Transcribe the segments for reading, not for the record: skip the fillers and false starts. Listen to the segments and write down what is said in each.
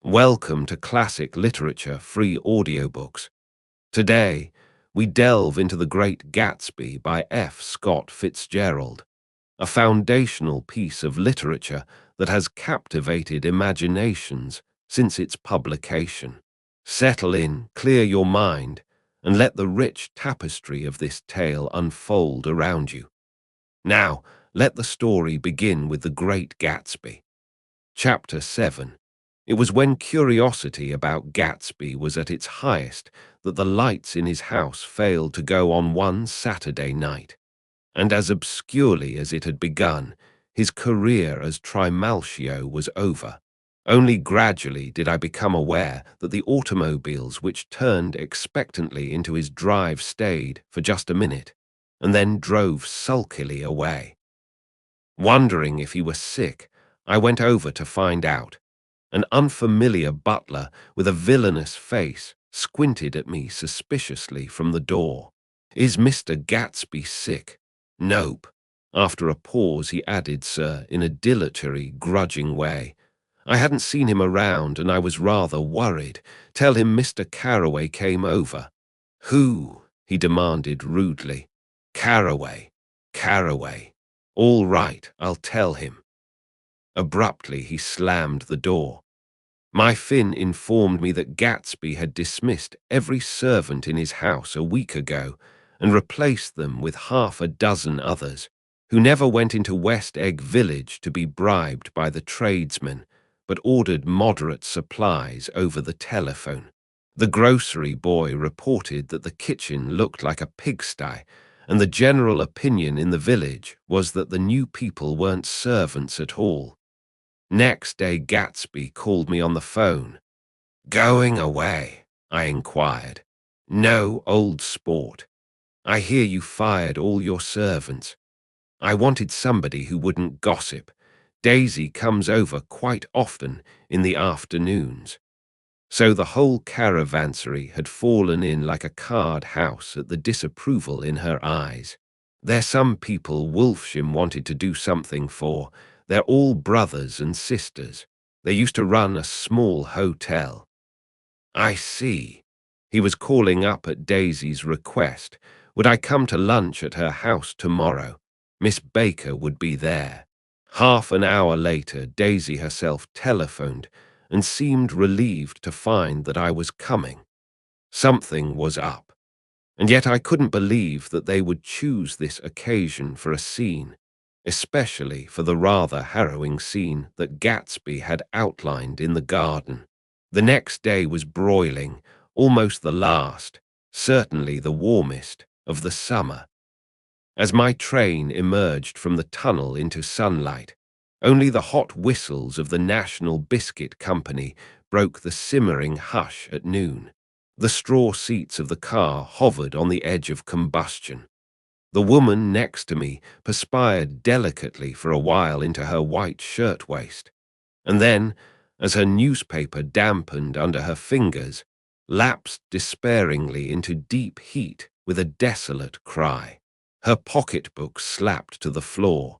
Welcome to Classic Literature Free Audiobooks. Today, we delve into The Great Gatsby by F. Scott Fitzgerald, a foundational piece of literature that has captivated imaginations since its publication. Settle in, clear your mind, and let the rich tapestry of this tale unfold around you. Now, let the story begin with The Great Gatsby. Chapter 7. It was when curiosity about Gatsby was at its highest that the lights in his house failed to go on one Saturday night. And as obscurely as it had begun, his career as Trimalchio was over. Only gradually did I become aware that the automobiles which turned expectantly into his drive stayed for just a minute, and then drove sulkily away. Wondering if he were sick, I went over to find out. An unfamiliar butler with a villainous face squinted at me suspiciously from the door. "Is Mr. Gatsby sick?" "Nope." After a pause, he added, "Sir," in a dilatory, grudging way. I hadn't seen him around, and I was rather worried. "Tell him Mr. Carraway came over." "Who?" he demanded rudely. "Carraway. Carraway. All right, I'll tell him." Abruptly, he slammed the door. My Finn informed me that Gatsby had dismissed every servant in his house a week ago and replaced them with half a dozen others, who never went into West Egg Village to be bribed by the tradesmen, but ordered moderate supplies over the telephone. The grocery boy reported that the kitchen looked like a pigsty, and the general opinion in the village was that the new people weren't servants at all. Next day, Gatsby called me on the phone. "Going away?" I inquired. "No, old sport. I hear you fired all your servants. I wanted somebody who wouldn't gossip. Daisy comes over quite often in the afternoons." So the whole caravansary had fallen in like a card house at the disapproval in her eyes. "They're some people Wolfsham wanted to do something for. They're all brothers and sisters. They used to run a small hotel." "I see." He was calling up at Daisy's request. Would I come to lunch at her house tomorrow? Miss Baker would be there. Half an hour later, Daisy herself telephoned and seemed relieved to find that I was coming. Something was up. And yet I couldn't believe that they would choose this occasion for a scene, especially for the rather harrowing scene that Gatsby had outlined in the garden. The next day was broiling, almost the last, certainly the warmest, of the summer. As my train emerged from the tunnel into sunlight, only the hot whistles of the National Biscuit Company broke the simmering hush at noon. The straw seats of the car hovered on the edge of combustion. The woman next to me perspired delicately for a while into her white shirtwaist, and then, as her newspaper dampened under her fingers, lapsed despairingly into deep heat with a desolate cry. Her pocketbook slapped to the floor.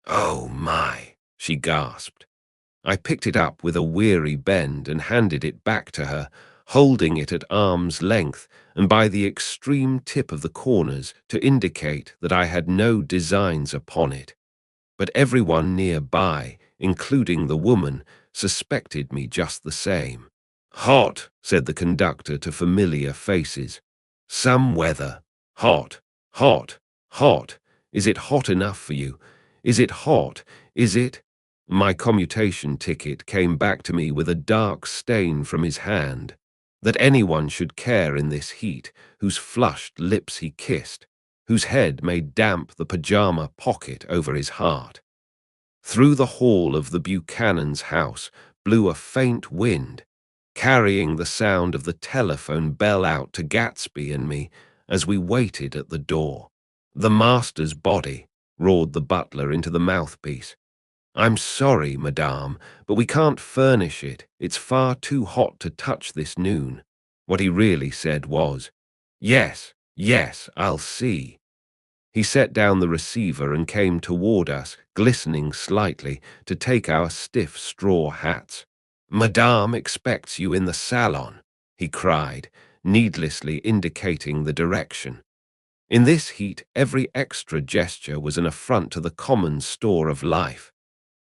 "Oh my," she gasped. I picked it up with a weary bend and handed it back to her, holding it at arm's length and by the extreme tip of the corners to indicate that I had no designs upon it. But everyone nearby, including the woman, suspected me just the same. "Hot," said the conductor to familiar faces. "Some weather. Hot, hot, hot. Is it hot enough for you? Is it hot? Is it?" My commutation ticket came back to me with a dark stain from his hand. That anyone should care in this heat, whose flushed lips he kissed, whose head made damp the pajama pocket over his heart. Through the hall of the Buchanan's house blew a faint wind, carrying the sound of the telephone bell out to Gatsby and me as we waited at the door. "The master's body," roared the butler into the mouthpiece. "I'm sorry, madame, but we can't furnish it. It's far too hot to touch this noon." What he really said was, "Yes, yes, I'll see." He set down the receiver and came toward us, glistening slightly, to take our stiff straw hats. Madame expects you in the salon, he cried, needlessly indicating the direction. In this heat, every extra gesture was an affront to the common store of life.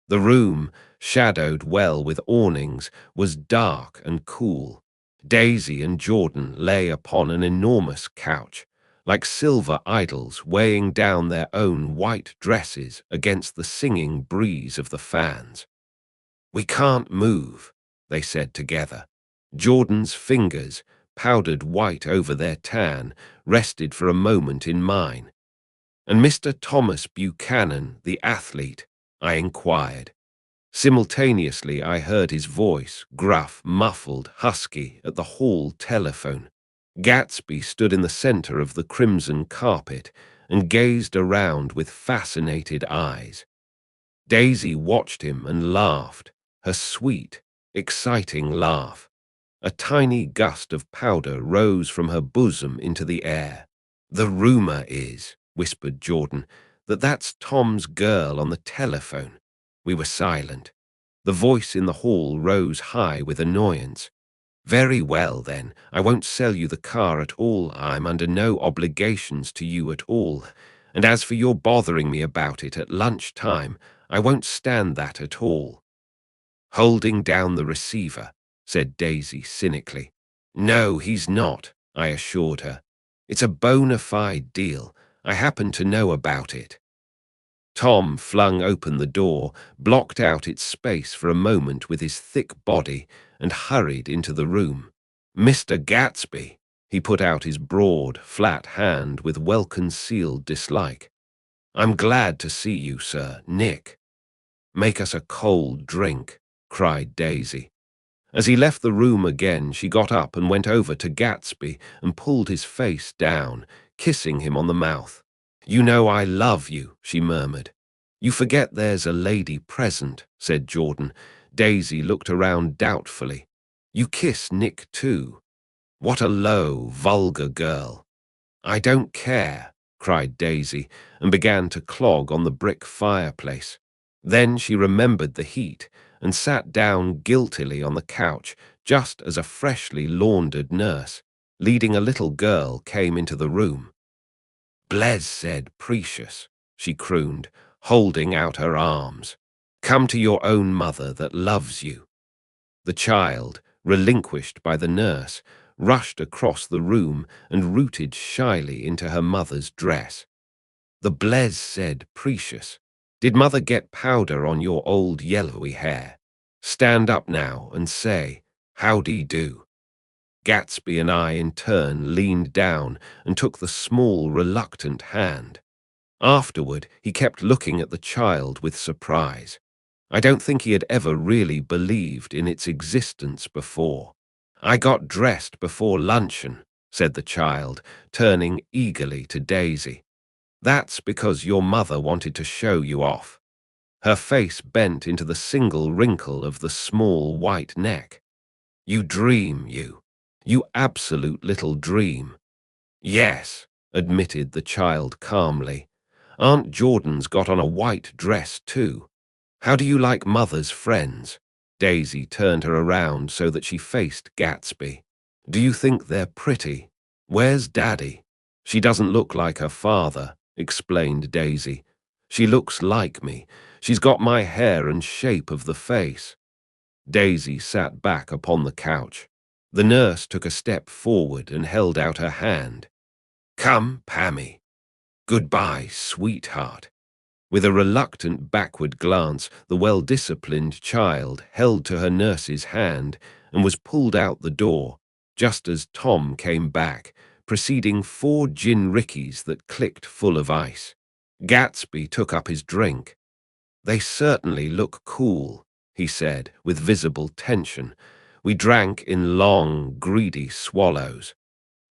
The room, shadowed well with awnings, was dark and cool. Daisy and Jordan lay upon an enormous couch, like silver idols weighing down their own white dresses against the singing breeze of the fans. "We can't move," they said together. Jordan's fingers, powdered white over their tan, rested for a moment in mine. "And Mr. Thomas Buchanan, the athlete?" I inquired. Simultaneously, I heard his voice, gruff, muffled, husky, at the hall telephone. Gatsby stood in the center of the crimson carpet and gazed around with fascinated eyes. Daisy watched him and laughed, her sweet, exciting laugh. A tiny gust of powder rose from her bosom into the air. "The rumor is," whispered Jordan, "that that's Tom's girl on the telephone." We were silent. The voice in the hall rose high with annoyance. "Very well, then. I won't sell you the car at all. I'm under no obligations to you at all. And as for your bothering me about it at lunchtime, I won't stand that at all." "Holding down the receiver," said Daisy cynically. "No, he's not," I assured her. "It's a bona fide deal. I happen to know about it." Tom flung open the door, blocked out its space for a moment with his thick body, and hurried into the room. "Mr. Gatsby," he put out his broad, flat hand with well-concealed dislike. "I'm glad to see you, sir, Nick." "Make us a cold drink," cried Daisy. As he left the room again, she got up and went over to Gatsby and pulled his face down, kissing him on the mouth. "You know I love you," she murmured. "You forget there's a lady present," said Jordan. Daisy looked around doubtfully. "You kiss Nick too. What a low, vulgar girl." "I don't care," cried Daisy, and began to clog on the brick fireplace. Then she remembered the heat and sat down guiltily on the couch just as a freshly laundered nurse, leading a little girl, came into the room. "Bless said precious," she crooned, holding out her arms. "Come to your own mother that loves you." The child, relinquished by the nurse, rushed across the room and rooted shyly into her mother's dress. The Blez said precious. "Did mother get powder on your old yellowy hair? Stand up now and say, 'Howdy do.'" Gatsby and I in turn leaned down and took the small, reluctant hand. Afterward, he kept looking at the child with surprise. I don't think he had ever really believed in its existence before. "I got dressed before luncheon," said the child, turning eagerly to Daisy. "That's because your mother wanted to show you off." Her face bent into the single wrinkle of the small white neck. "You dream, you. You absolute little dream." "Yes," admitted the child calmly. "Aunt Jordan's got on a white dress too. How do you like mother's friends?" Daisy turned her around so that she faced Gatsby. "Do you think they're pretty? Where's Daddy?" "She doesn't look like her father," explained Daisy. "She looks like me. She's got my hair and shape of the face." Daisy sat back upon the couch. The nurse took a step forward and held out her hand. "Come, Pammy. Goodbye, sweetheart." With a reluctant backward glance, the well-disciplined child held to her nurse's hand and was pulled out the door, just as Tom came back, preceding 4 gin rickeys that clicked full of ice. Gatsby took up his drink. "They certainly look cool," he said, with visible tension. We drank in long, greedy swallows.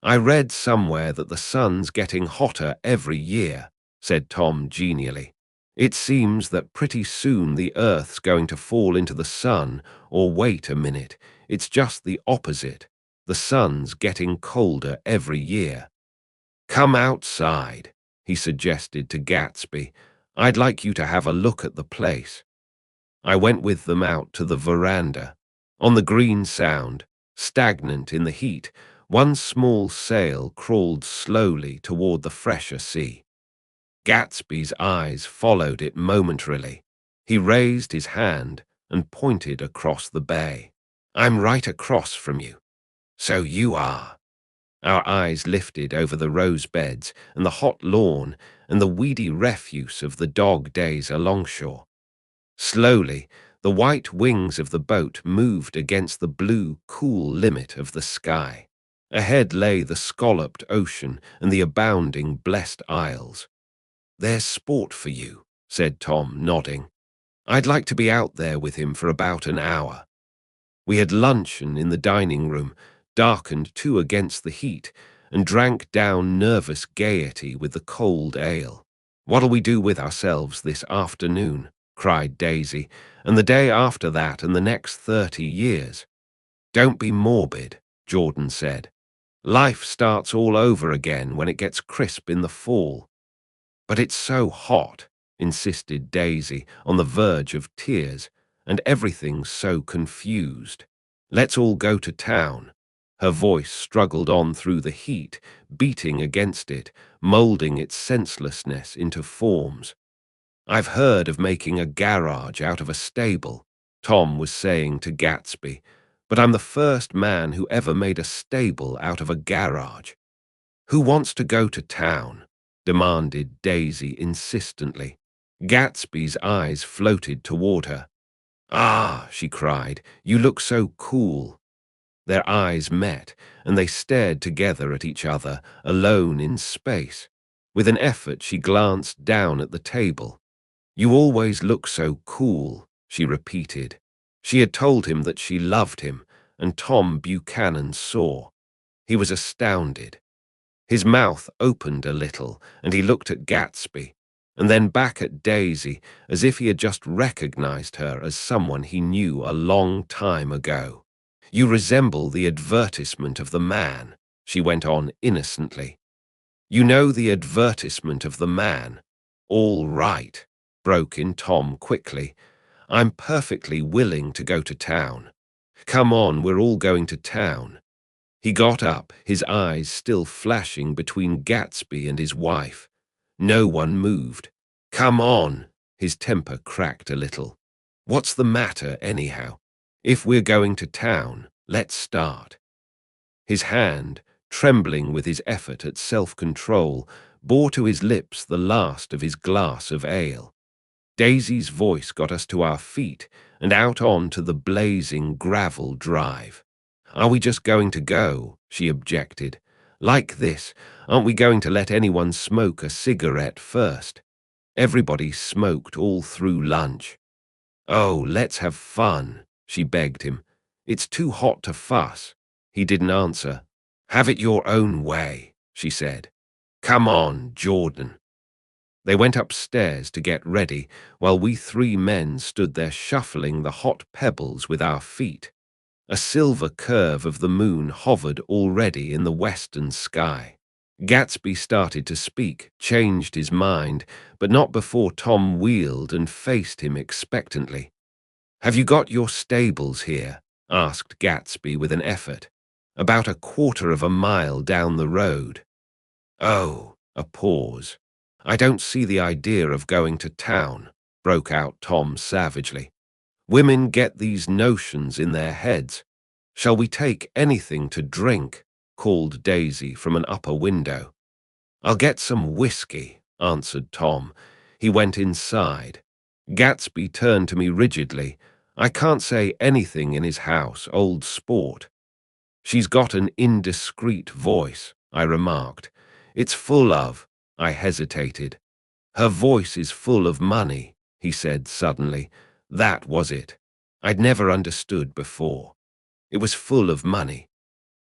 "I read somewhere that the sun's getting hotter every year," said Tom genially. "It seems that pretty soon the Earth's going to fall into the sun, or wait a minute, it's just the opposite. The sun's getting colder every year." "Come outside," he suggested to Gatsby. "I'd like you to have a look at the place." I went with them out to the veranda. On the green sound, stagnant in the heat, one small sail crawled slowly toward the fresher sea. Gatsby's eyes followed it momentarily. He raised his hand and pointed across the bay. "I'm right across from you." "So you are." Our eyes lifted over the rose beds and the hot lawn and the weedy refuse of the dog days alongshore. Slowly, the white wings of the boat moved against the blue, cool limit of the sky. Ahead lay the scalloped ocean and the abounding blessed isles. "There's sport for you," said Tom, nodding. "I'd like to be out there with him for about an hour." We had luncheon in the dining room, darkened too against the heat, and drank down nervous gaiety with the cold ale. "What'll we do with ourselves this afternoon?" cried Daisy, "and the day after that and the next 30 years? "Don't be morbid," Jordan said. "Life starts all over again when it gets crisp in the fall." "But it's so hot," insisted Daisy, on the verge of tears, "and everything's so confused. Let's all go to town." Her voice struggled on through the heat, beating against it, moulding its senselessness into forms. "I've heard of making a garage out of a stable," Tom was saying to Gatsby, "but I'm the first man who ever made a stable out of a garage." "Who wants to go to town?" demanded Daisy insistently. Gatsby's eyes floated toward her. "Ah," she cried, "you look so cool." Their eyes met, and they stared together at each other, alone in space. With an effort, she glanced down at the table. "You always look so cool," she repeated. She had told him that she loved him, and Tom Buchanan saw. He was astounded. His mouth opened a little, and he looked at Gatsby, and then back at Daisy, as if he had just recognized her as someone he knew a long time ago. "You resemble the advertisement of the man," she went on innocently. "You know the advertisement of the man." "All right," broke in Tom quickly. "I'm perfectly willing to go to town. Come on, we're all going to town." He got up, his eyes still flashing between Gatsby and his wife. No one moved. "Come on." His temper cracked a little. "What's the matter, anyhow? If we're going to town, let's start." His hand, trembling with his effort at self-control, bore to his lips the last of his glass of ale. Daisy's voice got us to our feet and out onto the blazing gravel drive. "Are we just going to go?" she objected. "Like this, aren't we going to let anyone smoke a cigarette first?" Everybody smoked all through lunch. "Oh, let's have fun," she begged him. "It's too hot to fuss." He didn't answer. "Have it your own way," she said. "Come on, Jordan." They went upstairs to get ready, while we three men stood there shuffling the hot pebbles with our feet. A silver curve of the moon hovered already in the western sky. Gatsby started to speak, changed his mind, but not before Tom wheeled and faced him expectantly. "Have you got your stables here?" asked Gatsby with an effort. "About a quarter of a mile down the road." "Oh," a pause. "I don't see the idea of going to town," broke out Tom savagely. "Women get these notions in their heads." "Shall we take anything to drink?" called Daisy from an upper window. "I'll get some whiskey," answered Tom. He went inside. Gatsby turned to me rigidly. "I can't say anything in his house, old sport." "She's got an indiscreet voice," I remarked. "It's full of—" I hesitated. "Her voice is full of money," he said suddenly. That was it. I'd never understood before. It was full of money.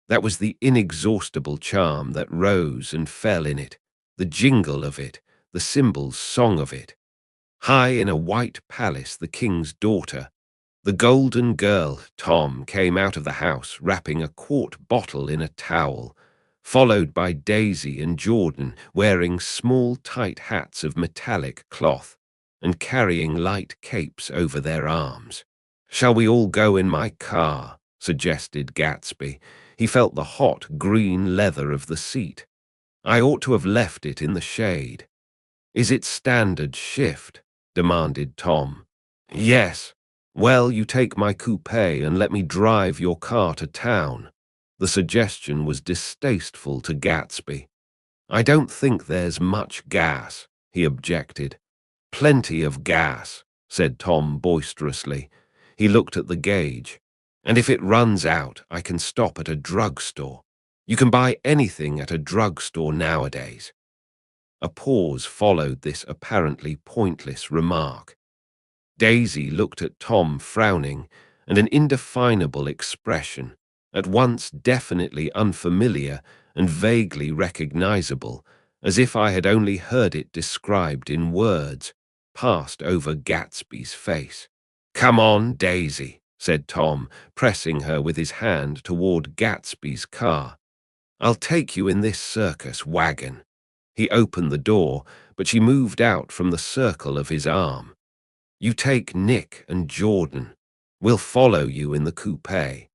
That was the inexhaustible charm that rose and fell in it, the jingle of it, the cymbal's song of it. High in a white palace, the king's daughter, the golden girl, Tom came out of the house wrapping a quart bottle in a towel, followed by Daisy and Jordan wearing small tight hats of metallic cloth and carrying light capes over their arms. "Shall we all go in my car?" suggested Gatsby. He felt the hot green leather of the seat. I ought to have left it in the shade. "Is it standard shift?" demanded Tom. "Yes." "Well, you take my coupe and let me drive your car to town." The suggestion was distasteful to Gatsby. "I don't think there's much gas," he objected. "Plenty of gas," said Tom boisterously. He looked at the gauge. "And if it runs out, I can stop at a drugstore. You can buy anything at a drugstore nowadays." A pause followed this apparently pointless remark. Daisy looked at Tom frowning, and an indefinable expression, at once definitely unfamiliar and vaguely recognizable, as if I had only heard it described in words, passed over Gatsby's face. "Come on, Daisy," said Tom, pressing her with his hand toward Gatsby's car. "I'll take you in this circus wagon." He opened the door, but she moved out from the circle of his arm. "You take Nick and Jordan. We'll follow you in the coupe."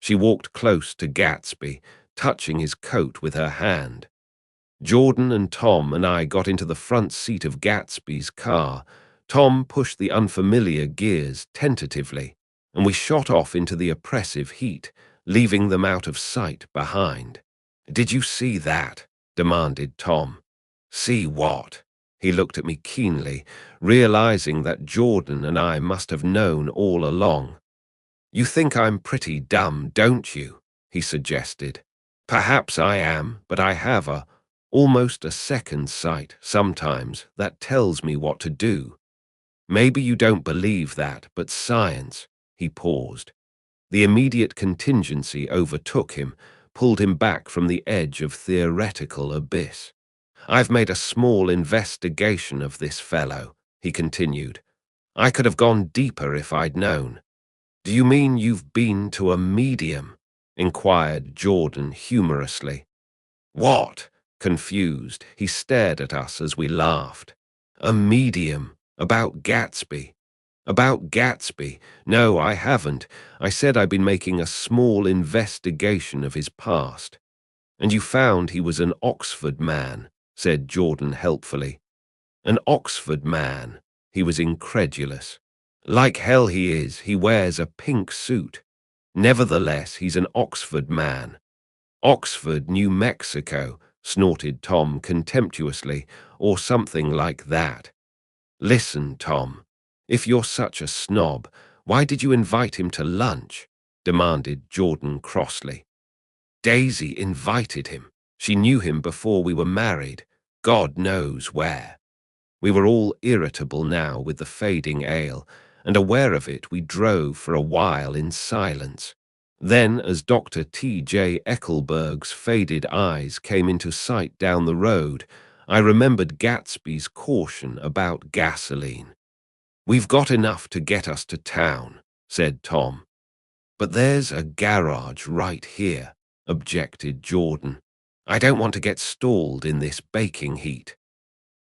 She walked close to Gatsby, touching his coat with her hand. Jordan and Tom and I got into the front seat of Gatsby's car. Tom pushed the unfamiliar gears tentatively, and we shot off into the oppressive heat, leaving them out of sight behind. "Did you see that?" demanded Tom. "See what?" He looked at me keenly, realizing that Jordan and I must have known all along. "You think I'm pretty dumb, don't you?" he suggested. "Perhaps I am, but I have almost a second sight sometimes that tells me what to do. Maybe you don't believe that, but science—" He paused. The immediate contingency overtook him, pulled him back from the edge of theoretical abyss. "I've made a small investigation of this fellow," he continued. "I could have gone deeper if I'd known." "Do you mean you've been to a medium?" inquired Jordan humorously. "What?" Confused, he stared at us as we laughed. "A medium? About Gatsby?" "About Gatsby? No, I haven't. I said I'd been making a small investigation of his past." "And you found he was an Oxford man," said Jordan helpfully. "An Oxford man?" He was incredulous. "Like hell he is. He wears a pink suit. Nevertheless, he's an Oxford man." "Oxford, New Mexico," snorted Tom contemptuously, "or something like that." "Listen, Tom, if you're such a snob, why did you invite him to lunch?" demanded Jordan crossly. "Daisy invited him. She knew him before we were married, God knows where." We were all irritable now with the fading ale, and aware of it we drove for a while in silence. Then, as Dr. T.J. Eckelberg's faded eyes came into sight down the road, I remembered Gatsby's caution about gasoline. "We've got enough to get us to town," said Tom. "But there's a garage right here," objected Jordan. "I don't want to get stalled in this baking heat."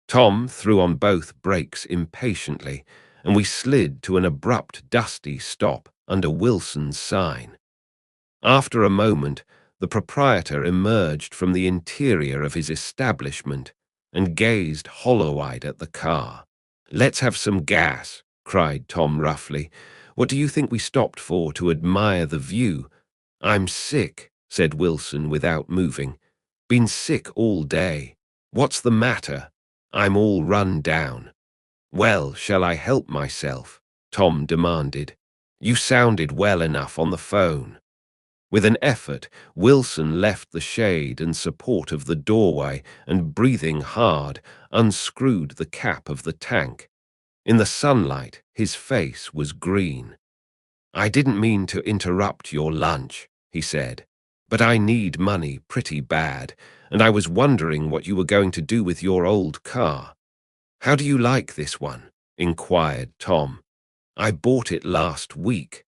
Tom threw on both brakes impatiently, and we slid to an abrupt, dusty stop under Wilson's sign. After a moment, the proprietor emerged from the interior of his establishment and gazed hollow-eyed at the car. "Let's have some gas," cried Tom roughly. "What do you think we stopped for, to admire the view?" "I'm sick," said Wilson without moving. "Been sick all day." "What's the matter?" "I'm all run down." "Well, shall I help myself?" Tom demanded. "You sounded well enough on the phone." With an effort, Wilson left the shade and support of the doorway and, breathing hard, unscrewed the cap of the tank. In the sunlight, his face was green. "I didn't mean to interrupt your lunch," he said, "but I need money pretty bad, and I was wondering what you were going to do with your old car." "How do you like this one?" inquired Tom. "I bought it last week."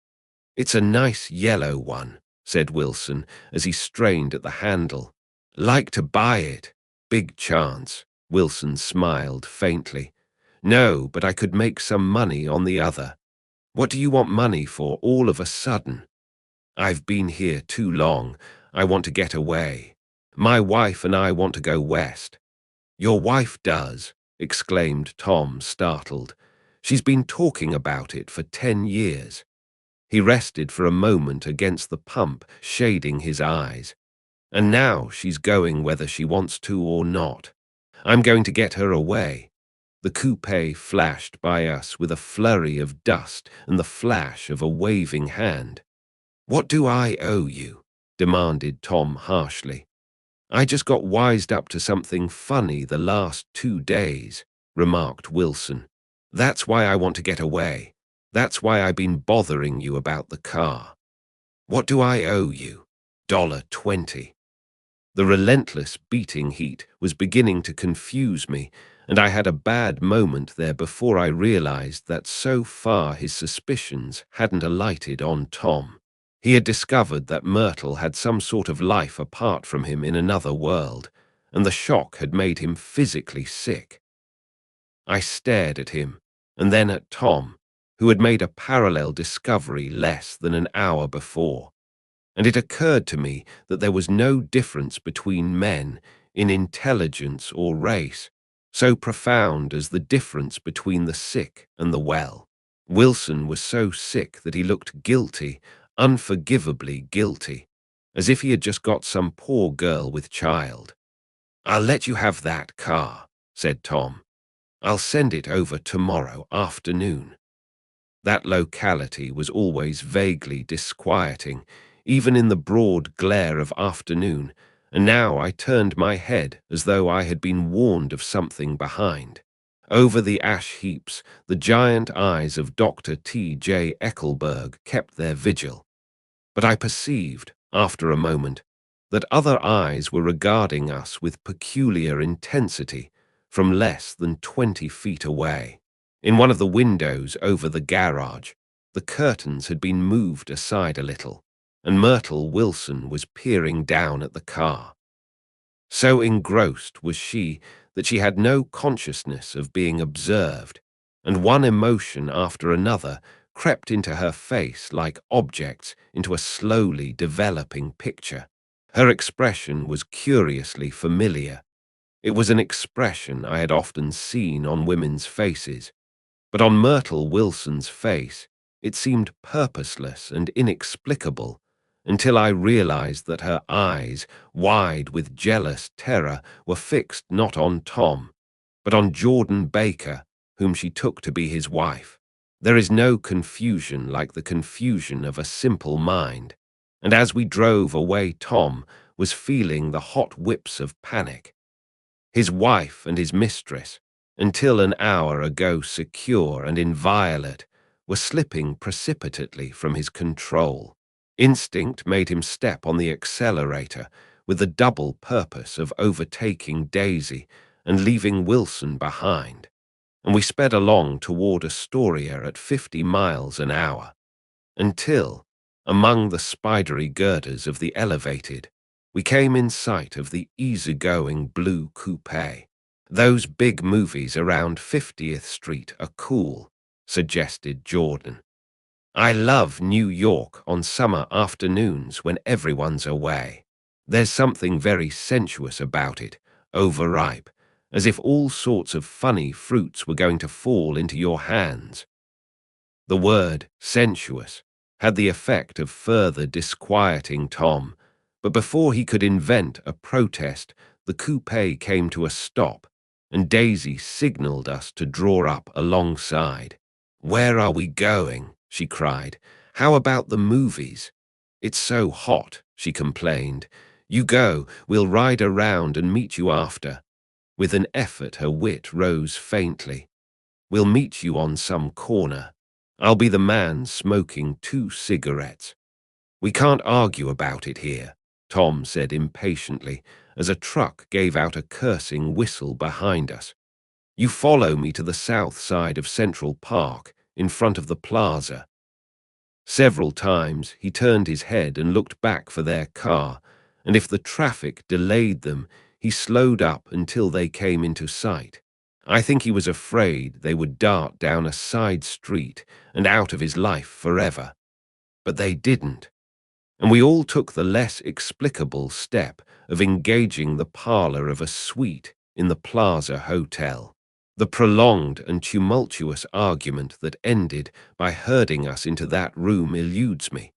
"It's a nice yellow one," said Wilson as he strained at the handle. "Like to buy it?" "Big chance." Wilson smiled faintly. "No, but I could make some money on the other." What do you want money for all of a sudden? I've been here too long. I want to get away. My wife and I want to go west. Your wife does, exclaimed Tom, startled. She's been talking about it for 10 years. He rested for a moment against the pump, shading his eyes. And now she's going whether she wants to or not. I'm going to get her away. The coupe flashed by us with a flurry of dust and the flash of a waving hand. What do I owe you? Demanded Tom harshly. I just got wised up to something funny the last 2 days, remarked Wilson. That's why I want to get away. That's why I've been bothering you about the car. What do I owe you? $20. The relentless beating heat was beginning to confuse me, and I had a bad moment there before I realized that so far his suspicions hadn't alighted on Tom. He had discovered that Myrtle had some sort of life apart from him in another world, and the shock had made him physically sick. I stared at him, and then at Tom, who had made a parallel discovery less than an hour before. And it occurred to me that there was no difference between men in intelligence or race, so profound as the difference between the sick and the well. Wilson was so sick that he looked guilty, unforgivably guilty, as if he had just got some poor girl with child. I'll let you have that car, said Tom. I'll send it over tomorrow afternoon. That locality was always vaguely disquieting, even in the broad glare of afternoon, and now I turned my head as though I had been warned of something behind. Over the ash heaps, the giant eyes of Dr. T.J. Eckelberg kept their vigil. But I perceived, after a moment, that other eyes were regarding us with peculiar intensity from less than 20 feet away. In one of the windows over the garage, the curtains had been moved aside a little, and Myrtle Wilson was peering down at the car. So engrossed was she that she had no consciousness of being observed, and one emotion after another crept into her face like objects into a slowly developing picture. Her expression was curiously familiar. It was an expression I had often seen on women's faces, but on Myrtle Wilson's face it seemed purposeless and inexplicable, until I realized that her eyes, wide with jealous terror, were fixed not on Tom, but on Jordan Baker, whom she took to be his wife. There is no confusion like the confusion of a simple mind, and as we drove away Tom was feeling the hot whips of panic. His wife and his mistress, until an hour ago secure and inviolate, were slipping precipitately from his control. Instinct made him step on the accelerator with the double purpose of overtaking Daisy and leaving Wilson behind, and we sped along toward Astoria at 50 miles an hour, until, among the spidery girders of the elevated, we came in sight of the easygoing blue coupe. Those big movies around 50th Street are cool, suggested Jordan. I love New York on summer afternoons when everyone's away. There's something very sensuous about it, overripe, as if all sorts of funny fruits were going to fall into your hands. The word sensuous had the effect of further disquieting Tom, but before he could invent a protest, the coupe came to a stop, and Daisy signaled us to draw up alongside. "Where are we going?" she cried. "How about the movies?" "It's so hot," she complained. "You go, we'll ride around and meet you after." With an effort her wit rose faintly. "We'll meet you on some corner. I'll be the man smoking 2 cigarettes. We can't argue about it here," Tom said impatiently, as a truck gave out a cursing whistle behind us. "You follow me to the south side of Central Park, in front of the plaza." Several times he turned his head and looked back for their car, and if the traffic delayed them, he slowed up until they came into sight. I think he was afraid they would dart down a side street and out of his life forever. But they didn't, and we all took the less explicable step of engaging the parlor of a suite in the Plaza Hotel. The prolonged and tumultuous argument that ended by herding us into that room eludes me,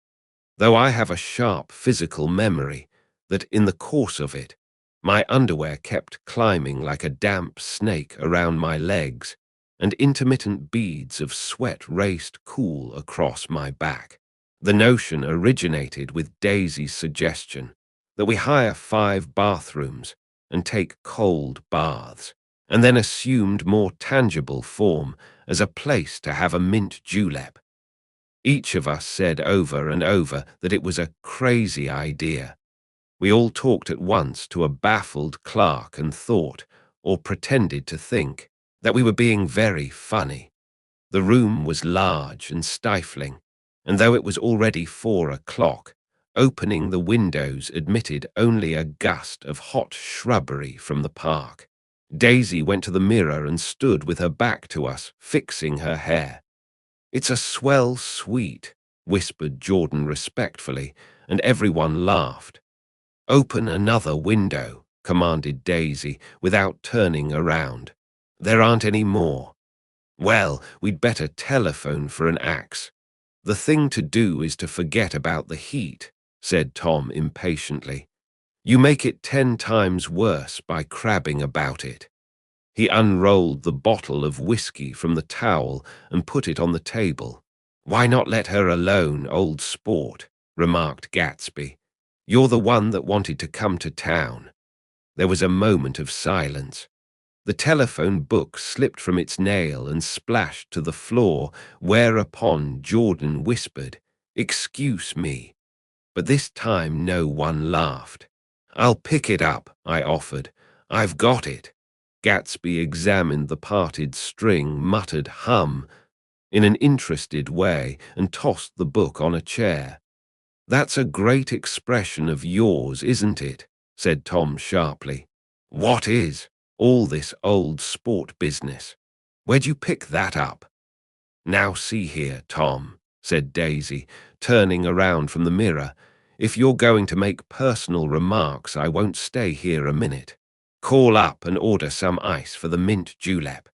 though I have a sharp physical memory that in the course of it, my underwear kept climbing like a damp snake around my legs, and intermittent beads of sweat raced cool across my back. The notion originated with Daisy's suggestion that we hire 5 bathrooms and take cold baths, and then assumed more tangible form as a place to have a mint julep. Each of us said over and over that it was a crazy idea. We all talked at once to a baffled clerk and thought, or pretended to think, that we were being very funny. The room was large and stifling, and though it was already 4 o'clock, opening the windows admitted only a gust of hot shrubbery from the park. Daisy went to the mirror and stood with her back to us, fixing her hair. "It's a swell suite," whispered Jordan respectfully, and everyone laughed. "Open another window," commanded Daisy, without turning around. "There aren't any more." "Well, we'd better telephone for an axe. The thing to do is to forget about the heat," said Tom impatiently. "You make it 10 times worse by crabbing about it." He unrolled the bottle of whiskey from the towel and put it on the table. "Why not let her alone, old sport?" remarked Gatsby. "You're the one that wanted to come to town." There was a moment of silence. The telephone book slipped from its nail and splashed to the floor, whereupon Jordan whispered, "Excuse me." But this time no one laughed. "I'll pick it up," I offered. "I've got it." Gatsby examined the parted string, muttered hum in an interested way, and tossed the book on a chair. "That's a great expression of yours, isn't it?" said Tom sharply. "What is all this old sport business? Where'd you pick that up?" "Now see here, Tom," said Daisy, turning around from the mirror. "If you're going to make personal remarks, I won't stay here a minute. Call up and order some ice for the mint julep."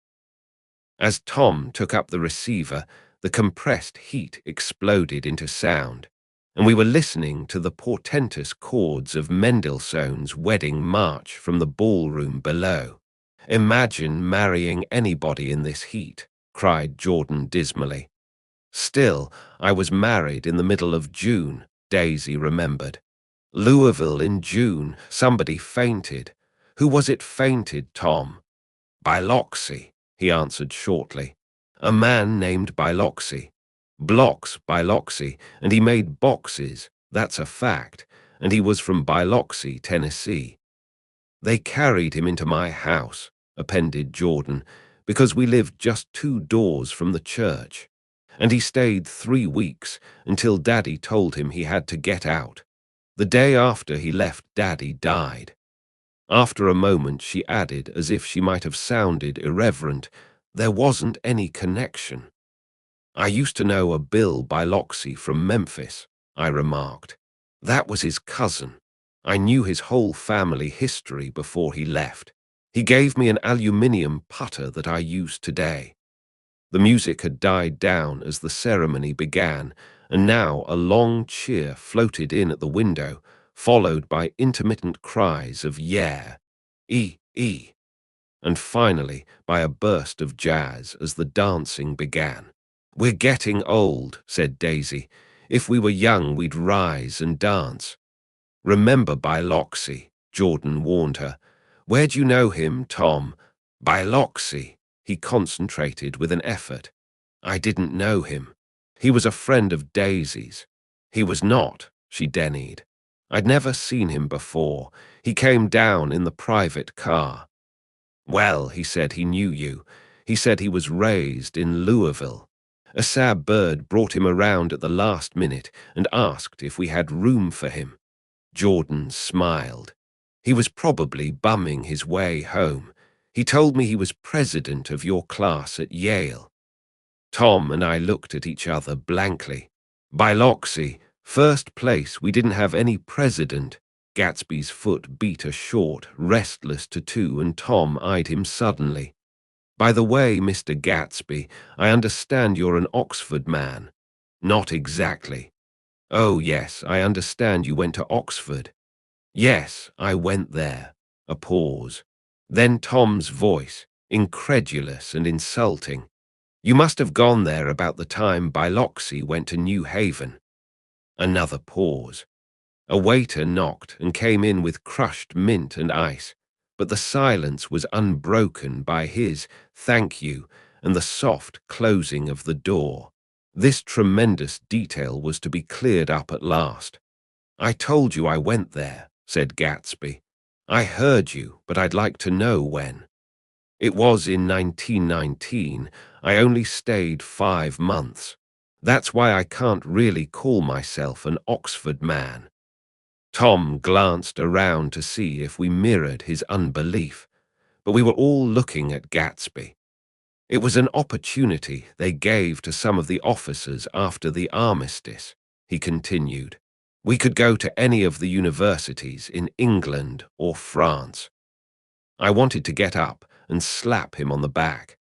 As Tom took up the receiver, the compressed heat exploded into sound, and we were listening to the portentous chords of Mendelssohn's Wedding March from the ballroom below. "Imagine marrying anybody in this heat," cried Jordan dismally. "Still, I was married in the middle of June," Daisy remembered. "Louisville in June, somebody fainted. Who was it fainted, Tom?" "Biloxi," he answered shortly. "A man named Biloxi. Blocks Biloxi, and he made boxes, that's a fact, and he was from Biloxi, Tennessee. They carried him into my house," appended Jordan, "because we lived just 2 doors from the church. And he stayed 3 weeks until Daddy told him he had to get out. The day after he left, Daddy died." After a moment she added, as if she might have sounded irreverent, "There wasn't any connection." "I used to know a Bill Biloxi from Memphis," I remarked. "That was his cousin. I knew his whole family history before he left. He gave me an aluminium putter that I use today." The music had died down as the ceremony began, and now a long cheer floated in at the window, followed by intermittent cries of "yeah," "e," and finally by a burst of jazz as the dancing began. "We're getting old," said Daisy. "If we were young, we'd rise and dance." "Remember Biloxi," Jordan warned her. "Where'd you know him, Tom?" "Biloxi." He concentrated with an effort. "I didn't know him. He was a friend of Daisy's." "He was not," she denied. "I'd never seen him before. He came down in the private car." "Well, he said he knew you. He said he was raised in Louisville. A sad bird brought him around at the last minute and asked if we had room for him." Jordan smiled. "He was probably bumming his way home. He told me he was president of your class at Yale. Tom and I looked at each other blankly. Biloxi, first place, we didn't have any president. Gatsby's foot beat a short, restless tattoo, and Tom eyed him suddenly. By the way, Mr. Gatsby, I understand you're an Oxford man. Not exactly. Oh, yes, I understand you went to Oxford. Yes, I went there. A pause. Then Tom's voice, incredulous and insulting. You must have gone there about the time Biloxi went to New Haven. Another pause. A waiter knocked and came in with crushed mint and ice, but the silence was unbroken by his "thank you" and the soft closing of the door. This tremendous detail was to be cleared up at last. I told you I went there, said Gatsby. I heard you, but I'd like to know when. It was in 1919. I only stayed 5 months. That's why I can't really call myself an Oxford man. Tom glanced around to see if we mirrored his unbelief, but we were all looking at Gatsby. It was an opportunity they gave to some of the officers after the armistice, he continued. We could go to any of the universities in England or France. I wanted to get up and slap him on the back.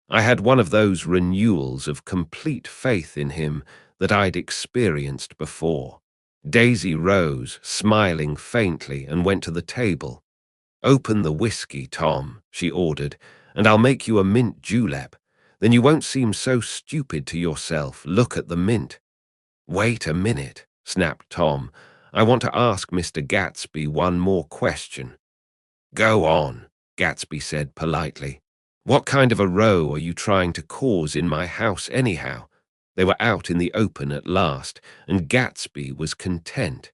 I had one of those renewals of complete faith in him that I'd experienced before. Daisy rose, smiling faintly, and went to the table. Open the whiskey, Tom, she ordered, and I'll make you a mint julep. Then you won't seem so stupid to yourself. Look at the mint. Wait a minute, snapped Tom. I want to ask Mr. Gatsby one more question. Go on, Gatsby said politely. What kind of a row are you trying to cause in my house anyhow? They were out in the open at last, and Gatsby was content.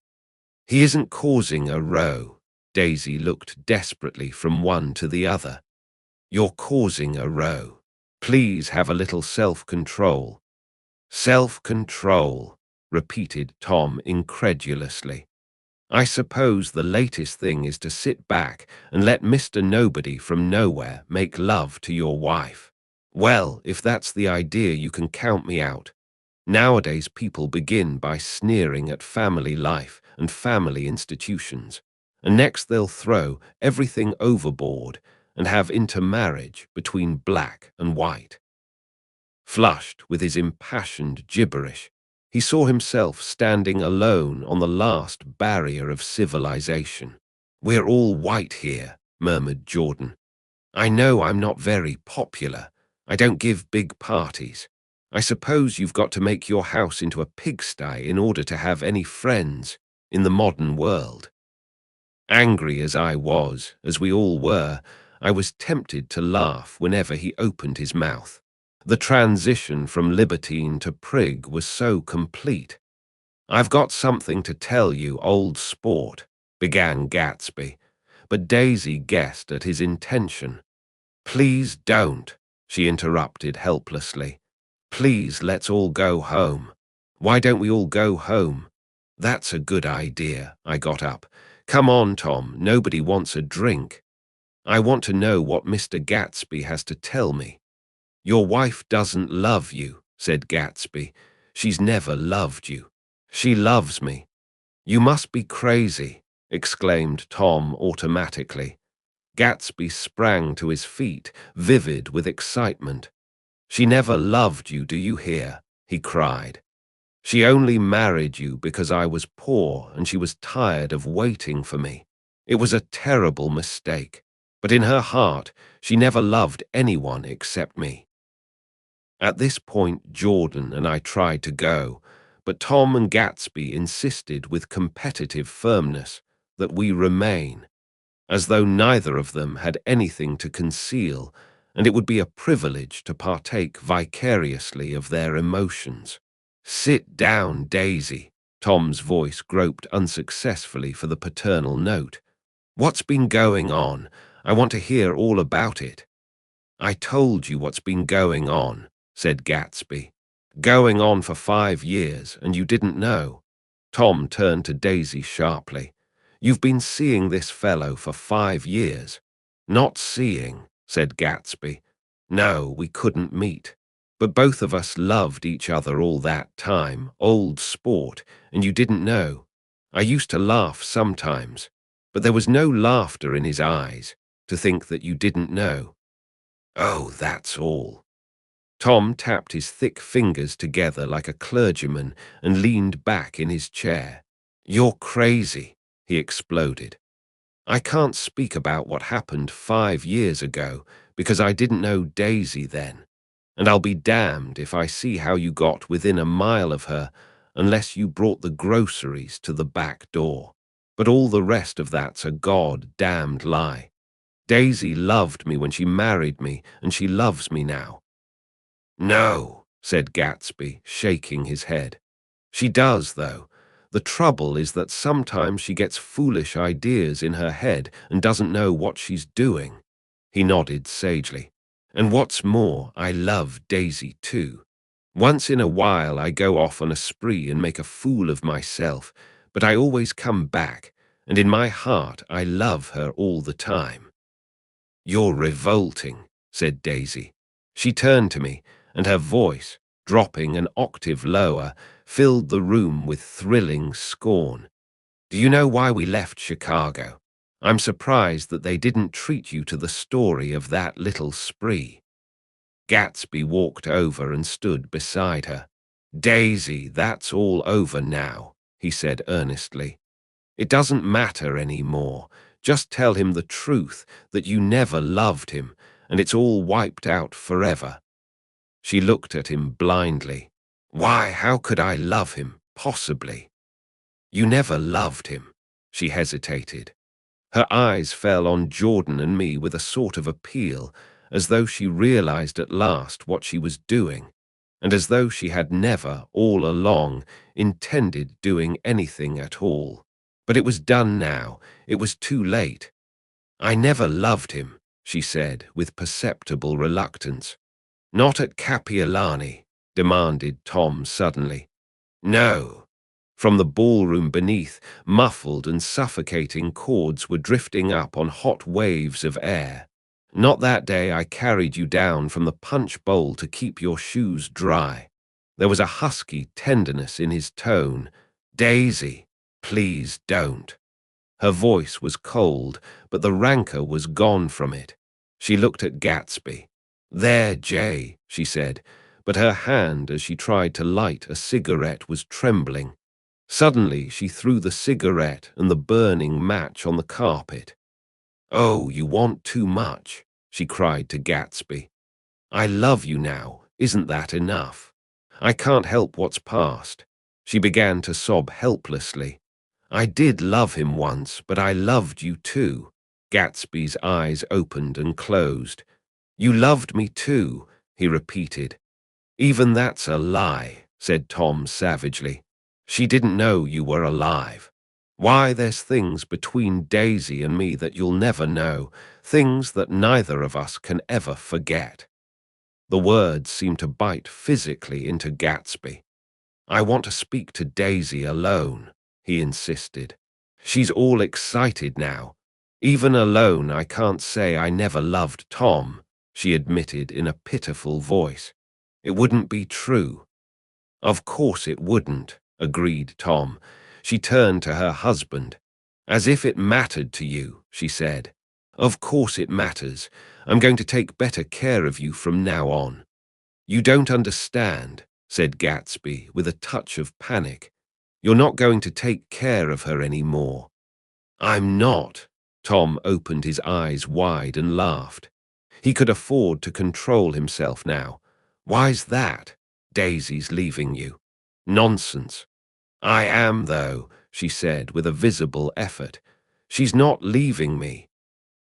He isn't causing a row. Daisy looked desperately from one to the other. You're causing a row. Please have a little self-control. Self-control, repeated Tom incredulously. I suppose the latest thing is to sit back and let Mr. Nobody from Nowhere make love to your wife. Well, if that's the idea, you can count me out. Nowadays, people begin by sneering at family life and family institutions, and next they'll throw everything overboard and have intermarriage between black and white. Flushed with his impassioned gibberish, he saw himself standing alone on the last barrier of civilization. We're all white here, murmured Jordan. I know I'm not very popular. I don't give big parties. I suppose you've got to make your house into a pigsty in order to have any friends in the modern world. Angry as I was, as we all were, I was tempted to laugh whenever he opened his mouth. The transition from libertine to prig was so complete. I've got something to tell you, old sport, began Gatsby, but Daisy guessed at his intention. Please don't, she interrupted helplessly. Please, let's all go home. Why don't we all go home? That's a good idea, I got up. Come on, Tom, nobody wants a drink. I want to know what Mr. Gatsby has to tell me. Your wife doesn't love you, said Gatsby. She's never loved you. She loves me. You must be crazy, exclaimed Tom automatically. Gatsby sprang to his feet, vivid with excitement. She never loved you, do you hear? He cried. She only married you because I was poor and she was tired of waiting for me. It was a terrible mistake, but in her heart, she never loved anyone except me. At this point, Jordan and I tried to go, but Tom and Gatsby insisted with competitive firmness that we remain, as though neither of them had anything to conceal, and it would be a privilege to partake vicariously of their emotions. Sit down, Daisy. Tom's voice groped unsuccessfully for the paternal note. What's been going on? I want to hear all about it. I told you what's been going on, said Gatsby. Going on for 5 years, and you didn't know. Tom turned to Daisy sharply. You've been seeing this fellow for 5 years. Not seeing, said Gatsby. "No, we couldn't meet. But both of us loved each other all that time, old sport, and you didn't know. I used to laugh sometimes, but there was no laughter in his eyes, to think that you didn't know. Oh, that's all." Tom tapped his thick fingers together like a clergyman and leaned back in his chair. "You're crazy," he exploded. "I can't speak about what happened 5 years ago because I didn't know Daisy then, and I'll be damned if I see how you got within a mile of her unless you brought the groceries to the back door. But all the rest of that's a god-damned lie. Daisy loved me when she married me, and she loves me now." "No," said Gatsby, shaking his head. "She does, though. The trouble is that sometimes she gets foolish ideas in her head and doesn't know what she's doing." He nodded sagely. "And what's more, I love Daisy too. Once in a while I go off on a spree and make a fool of myself, but I always come back, and in my heart I love her all the time." "You're revolting," said Daisy. She turned to me, and her voice, dropping an octave lower, filled the room with thrilling scorn. "Do you know why we left Chicago? I'm surprised that they didn't treat you to the story of that little spree." Gatsby walked over and stood beside her. "Daisy, that's all over now," he said earnestly. "It doesn't matter any more. Just tell him the truth, that you never loved him, and it's all wiped out forever." She looked at him blindly. "Why, how could I love him, possibly?" "You never loved him," she hesitated. Her eyes fell on Jordan and me with a sort of appeal, as though she realized at last what she was doing, and as though she had never, all along, intended doing anything at all. But it was done now. It was too late. "I never loved him," she said, with perceptible reluctance. "Not at Kapiolani," demanded Tom suddenly. "No." From the ballroom beneath, muffled and suffocating chords were drifting up on hot waves of air. "Not that day I carried you down from the punch bowl to keep your shoes dry." There was a husky tenderness in his tone. "Daisy, please don't." Her voice was cold, but the rancor was gone from it. She looked at Gatsby. "There, Jay," she said, but her hand as she tried to light a cigarette was trembling. Suddenly she threw the cigarette and the burning match on the carpet. "Oh, you want too much," she cried to Gatsby. "I love you now, isn't that enough? I can't help what's past." She began to sob helplessly. "I did love him once, but I loved you too." Gatsby's eyes opened and closed. "You loved me too," he repeated. "Even that's a lie," said Tom savagely. "She didn't know you were alive. Why, there's things between Daisy and me that you'll never know, things that neither of us can ever forget." The words seemed to bite physically into Gatsby. "I want to speak to Daisy alone," he insisted. "She's all excited now. Even alone I can't say I never loved Tom," she admitted in a pitiful voice. "It wouldn't be true." "Of course it wouldn't," agreed Tom. She turned to her husband. "As if it mattered to you," she said. "Of course it matters. I'm going to take better care of you from now on." "You don't understand," said Gatsby with a touch of panic. "You're not going to take care of her any more." "I'm not." Tom opened his eyes wide and laughed. He could afford to control himself now. "Why's that?" "Daisy's leaving you." "Nonsense." "I am, though," she said with a visible effort. "She's not leaving me."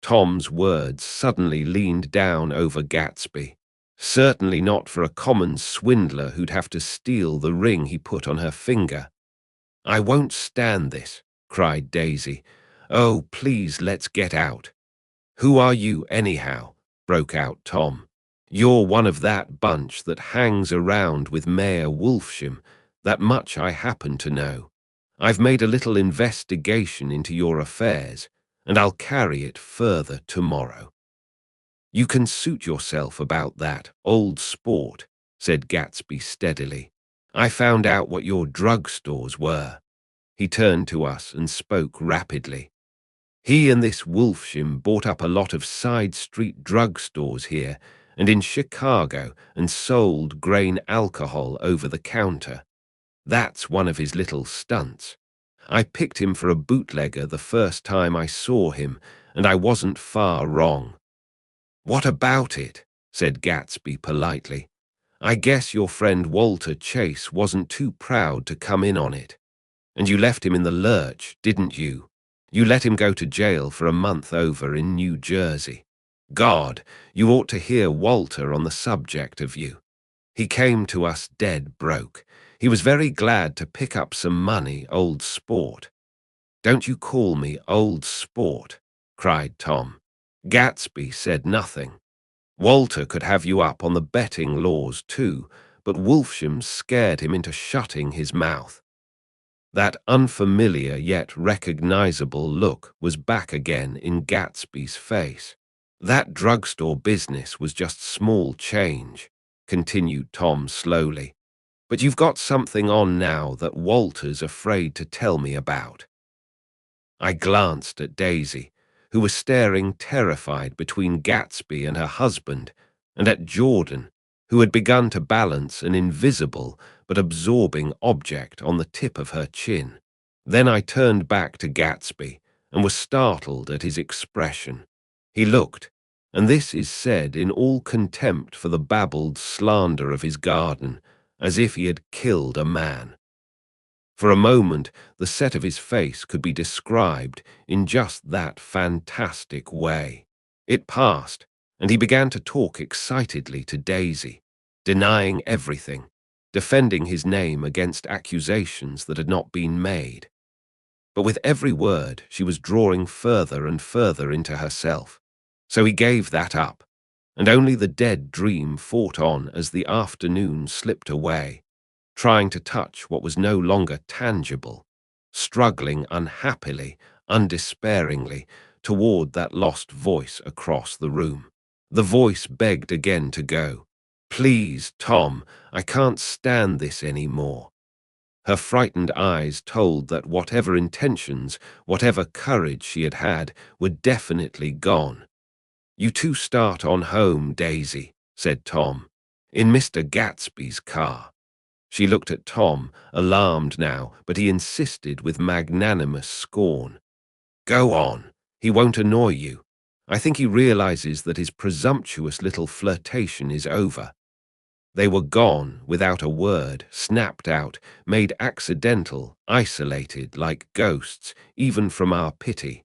Tom's words suddenly leaned down over Gatsby. "Certainly not for a common swindler who'd have to steal the ring he put on her finger." "I won't stand this," cried Daisy. "Oh, please, let's get out." "Who are you, anyhow?" broke out Tom. "You're one of that bunch that hangs around with Mayor Wolfsham. That much I happen to know. I've made a little investigation into your affairs, and I'll carry it further tomorrow." "You can suit yourself about that, old sport," said Gatsby steadily. "I found out what your drugstores were." He turned to us and spoke rapidly. "He and this Wolfsham bought up a lot of side street drugstores here and in Chicago and sold grain alcohol over the counter. That's one of his little stunts. I picked him for a bootlegger the first time I saw him, and I wasn't far wrong." "What about it?" said Gatsby politely. "I guess your friend Walter Chase wasn't too proud to come in on it. And you left him in the lurch, didn't you? You let him go to jail for a month over in New Jersey. God, you ought to hear Walter on the subject of you. He came to us dead broke. He was very glad to pick up some money, old sport." "Don't you call me old sport," cried Tom. Gatsby said nothing. "Walter could have you up on the betting laws too, but Wolfsham scared him into shutting his mouth." That unfamiliar yet recognizable look was back again in Gatsby's face. "That drugstore business was just small change," continued Tom slowly. "But you've got something on now that Walter's afraid to tell me about." I glanced at Daisy, who was staring terrified between Gatsby and her husband, and at Jordan, who had begun to balance an invisible but absorbing object on the tip of her chin. Then I turned back to Gatsby and was startled at his expression. He looked, and this is said in all contempt for the babbled slander of his garden, as if he had killed a man. For a moment, the set of his face could be described in just that fantastic way. It passed, and he began to talk excitedly to Daisy, denying everything, defending his name against accusations that had not been made. But with every word, she was drawing further and further into herself. So he gave that up, and only the dead dream fought on as the afternoon slipped away, trying to touch what was no longer tangible, struggling unhappily, undespairingly, toward that lost voice across the room. The voice begged again to go. "Please, Tom, I can't stand this any more." Her frightened eyes told that whatever intentions, whatever courage she had had, were definitely gone. "You two start on home, Daisy," said Tom, "in Mr. Gatsby's car." She looked at Tom, alarmed now, but he insisted with magnanimous scorn. "Go on. He won't annoy you. I think he realizes that his presumptuous little flirtation is over." They were gone without a word, snapped out, made accidental, isolated like ghosts, even from our pity.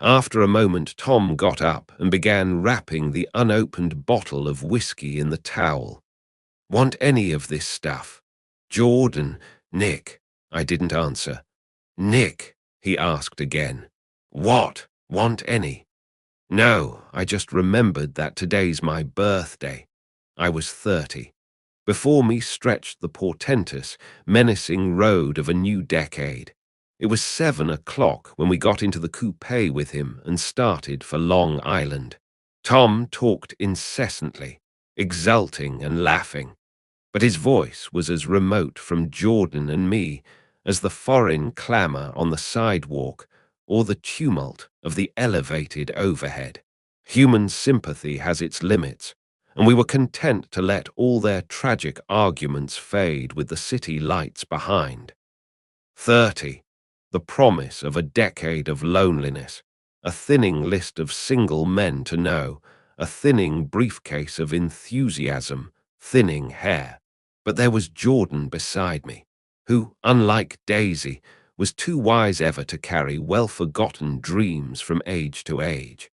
After a moment, Tom got up and began wrapping the unopened bottle of whiskey in the towel. "Want any of this stuff?" "Jordan, Nick," I didn't answer. "Nick," he asked again. "What? Want any?" "No, I just remembered that today's my birthday." I was 30. Before me stretched the portentous, menacing road of a new decade. It was 7 o'clock when we got into the coupe with him and started for Long Island. Tom talked incessantly, exulting and laughing, but his voice was as remote from Jordan and me as the foreign clamor on the sidewalk or the tumult of the elevated overhead. Human sympathy has its limits, and we were content to let all their tragic arguments fade with the city lights behind. 30, the promise of a decade of loneliness, a thinning list of single men to know, a thinning briefcase of enthusiasm, thinning hair. But there was Jordan beside me, who, unlike Daisy, was too wise ever to carry well-forgotten dreams from age to age.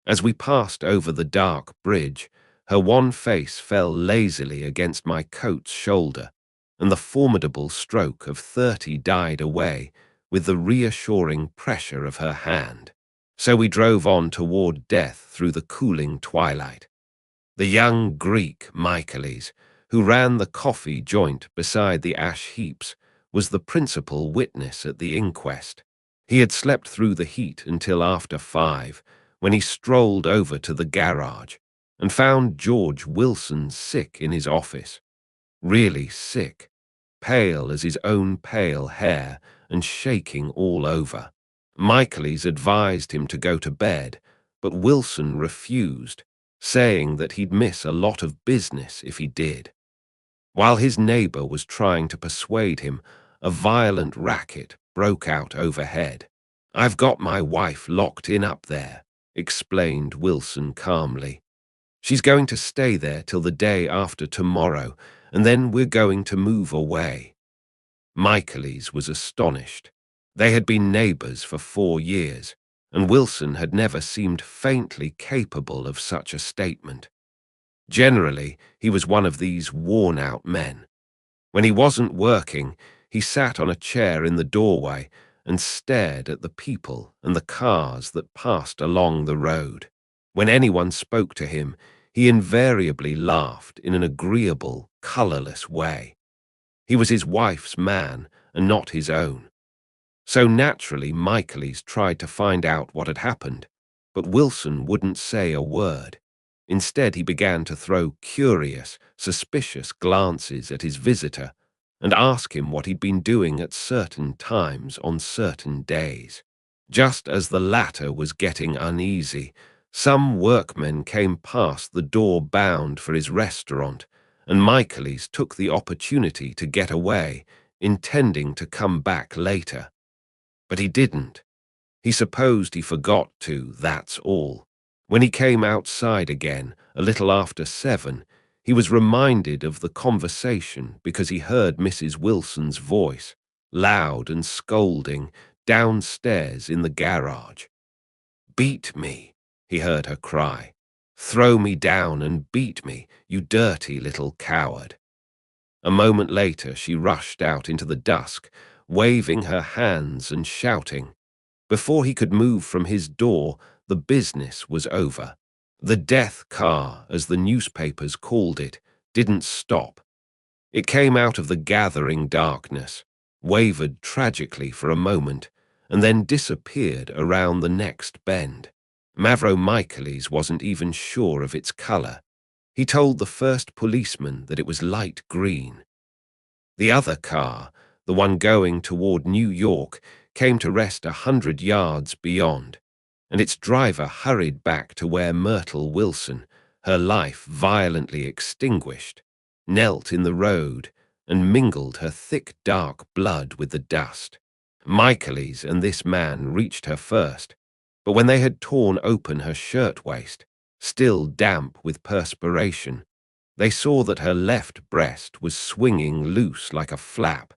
As we passed over the dark bridge, her wan face fell lazily against my coat's shoulder, and the formidable stroke of 30 died away with the reassuring pressure of her hand. So we drove on toward death through the cooling twilight. The young Greek, Michaelis, who ran the coffee joint beside the ash heaps, was the principal witness at the inquest. He had slept through the heat until after 5, when he strolled over to the garage and found George Wilson sick in his office. Really sick, pale as his own pale hair and shaking all over. Michaelis advised him to go to bed, but Wilson refused, saying that he'd miss a lot of business if he did. While his neighbor was trying to persuade him, a violent racket broke out overhead. "I've got my wife locked in up there," explained Wilson calmly. "She's going to stay there till the day after tomorrow, and then we're going to move away." Michaelis was astonished. They had been neighbors for 4 years, and Wilson had never seemed faintly capable of such a statement. Generally, he was one of these worn-out men. When he wasn't working, he sat on a chair in the doorway and stared at the people and the cars that passed along the road. When anyone spoke to him, he invariably laughed in an agreeable, colorless way. He was his wife's man and not his own. So naturally, Michaelis tried to find out what had happened, but Wilson wouldn't say a word. Instead, he began to throw curious, suspicious glances at his visitor and ask him what he'd been doing at certain times on certain days. Just as the latter was getting uneasy, some workmen came past the door bound for his restaurant, and Michaelis took the opportunity to get away, intending to come back later. But he didn't. He supposed he forgot to, that's all. When he came outside again, a little after 7, he was reminded of the conversation because he heard Mrs. Wilson's voice, loud and scolding, downstairs in the garage. "Beat me," he heard her cry. "Throw me down and beat me, you dirty little coward." A moment later, she rushed out into the dusk, waving her hands and shouting. Before he could move from his door, the business was over. The death car, as the newspapers called it, didn't stop. It came out of the gathering darkness, wavered tragically for a moment, and then disappeared around the next bend. Mavro Michaelis wasn't even sure of its color. He told the first policeman that it was light green. The other car, the one going toward New York, came to rest 100 yards beyond, and its driver hurried back to where Myrtle Wilson, her life violently extinguished, knelt in the road and mingled her thick dark blood with the dust. Michaelis and this man reached her first, but when they had torn open her shirtwaist, still damp with perspiration, they saw that her left breast was swinging loose like a flap,